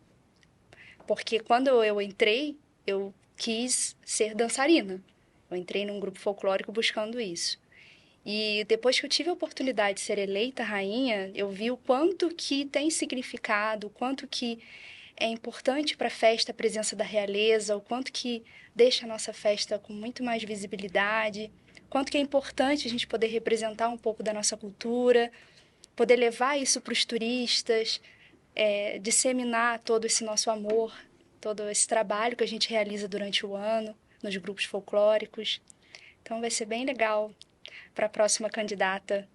S2: porque quando eu entrei, eu quis ser dançarina. Eu entrei num grupo folclórico buscando isso. E depois que eu tive a oportunidade de ser eleita rainha, eu vi o quanto que tem significado, o quanto que é importante para a festa a presença da realeza, o quanto que deixa a nossa festa com muito mais visibilidade, o quanto que é importante a gente poder representar um pouco da nossa cultura, poder levar isso para os turistas, disseminar todo esse nosso amor, todo esse trabalho que a gente realiza durante o ano nos grupos folclóricos. Então vai ser bem legal para a próxima candidata.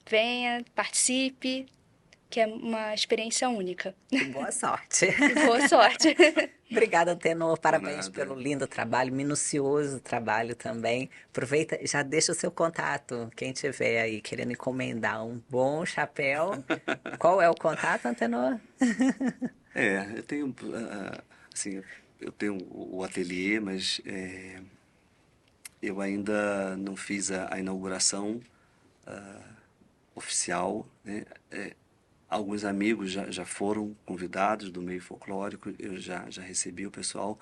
S2: Venha, participe, que é uma experiência única.
S1: E boa sorte.
S2: E boa sorte.
S1: Obrigada, Antenor. Parabéns
S3: Nada.
S1: pelo lindo trabalho, minucioso trabalho também. Aproveita, já deixa o seu contato. Quem tiver aí querendo encomendar um bom chapéu, qual é o contato, Antenor?
S3: Eu tenho, assim, eu tenho o ateliê, mas eu ainda não fiz a inauguração oficial, né? Alguns amigos já foram convidados do meio folclórico, eu já recebi o pessoal,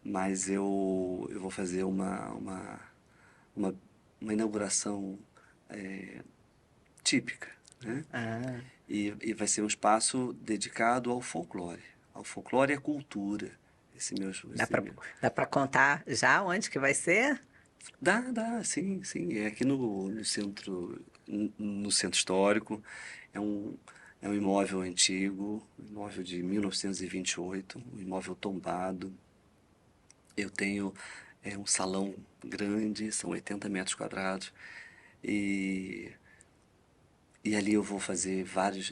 S3: mas eu vou fazer uma inauguração típica, né?
S1: Ah,
S3: E vai ser um espaço dedicado ao folclore, ao folclore e à cultura.
S1: Dá para contar já onde que vai ser?
S3: Dá, sim, sim. É aqui no centro histórico. É um imóvel antigo, um imóvel de 1928, um imóvel tombado. Eu tenho um salão grande, são 80 metros quadrados, e, e ali eu vou fazer vários.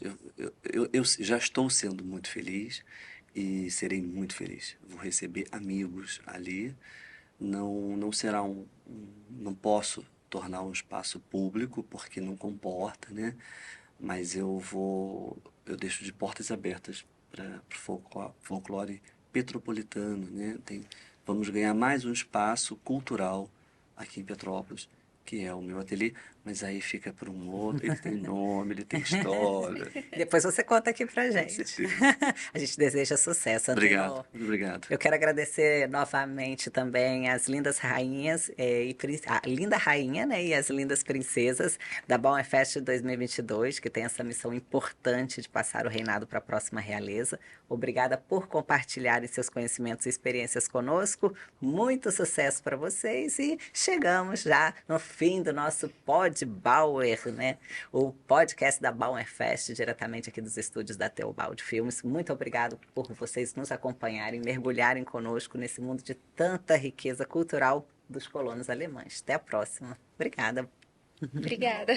S3: Eu já estou sendo muito feliz e serei muito feliz. Vou receber amigos ali. Não será não posso tornar um espaço público porque não comporta, né? Mas eu deixo de portas abertas para o folclore petropolitano, né? Vamos ganhar mais um espaço cultural aqui em Petrópolis, que é o meu ateliê, mas aí fica para um outro, ele tem nome, ele tem história.
S1: Depois você conta aqui pra
S3: Com
S1: gente.
S3: certeza.
S1: A gente deseja sucesso,
S3: Obrigado,
S1: Antenor.
S3: obrigado.
S1: Eu quero agradecer novamente também as lindas rainhas, a linda rainha, né, e as lindas princesas da Bauer Fest 2022, que tem essa missão importante de passar o reinado para a próxima realeza. Obrigada por compartilharem seus conhecimentos e experiências conosco. Muito sucesso para vocês e chegamos já no fim do nosso Pod Bauer, né? O podcast da Bauer Fest, diretamente aqui dos estúdios da Teobaldi Filmes. Muito obrigado por vocês nos acompanharem, mergulharem conosco nesse mundo de tanta riqueza cultural dos colonos alemães. Até a próxima. Obrigada.
S2: Obrigada.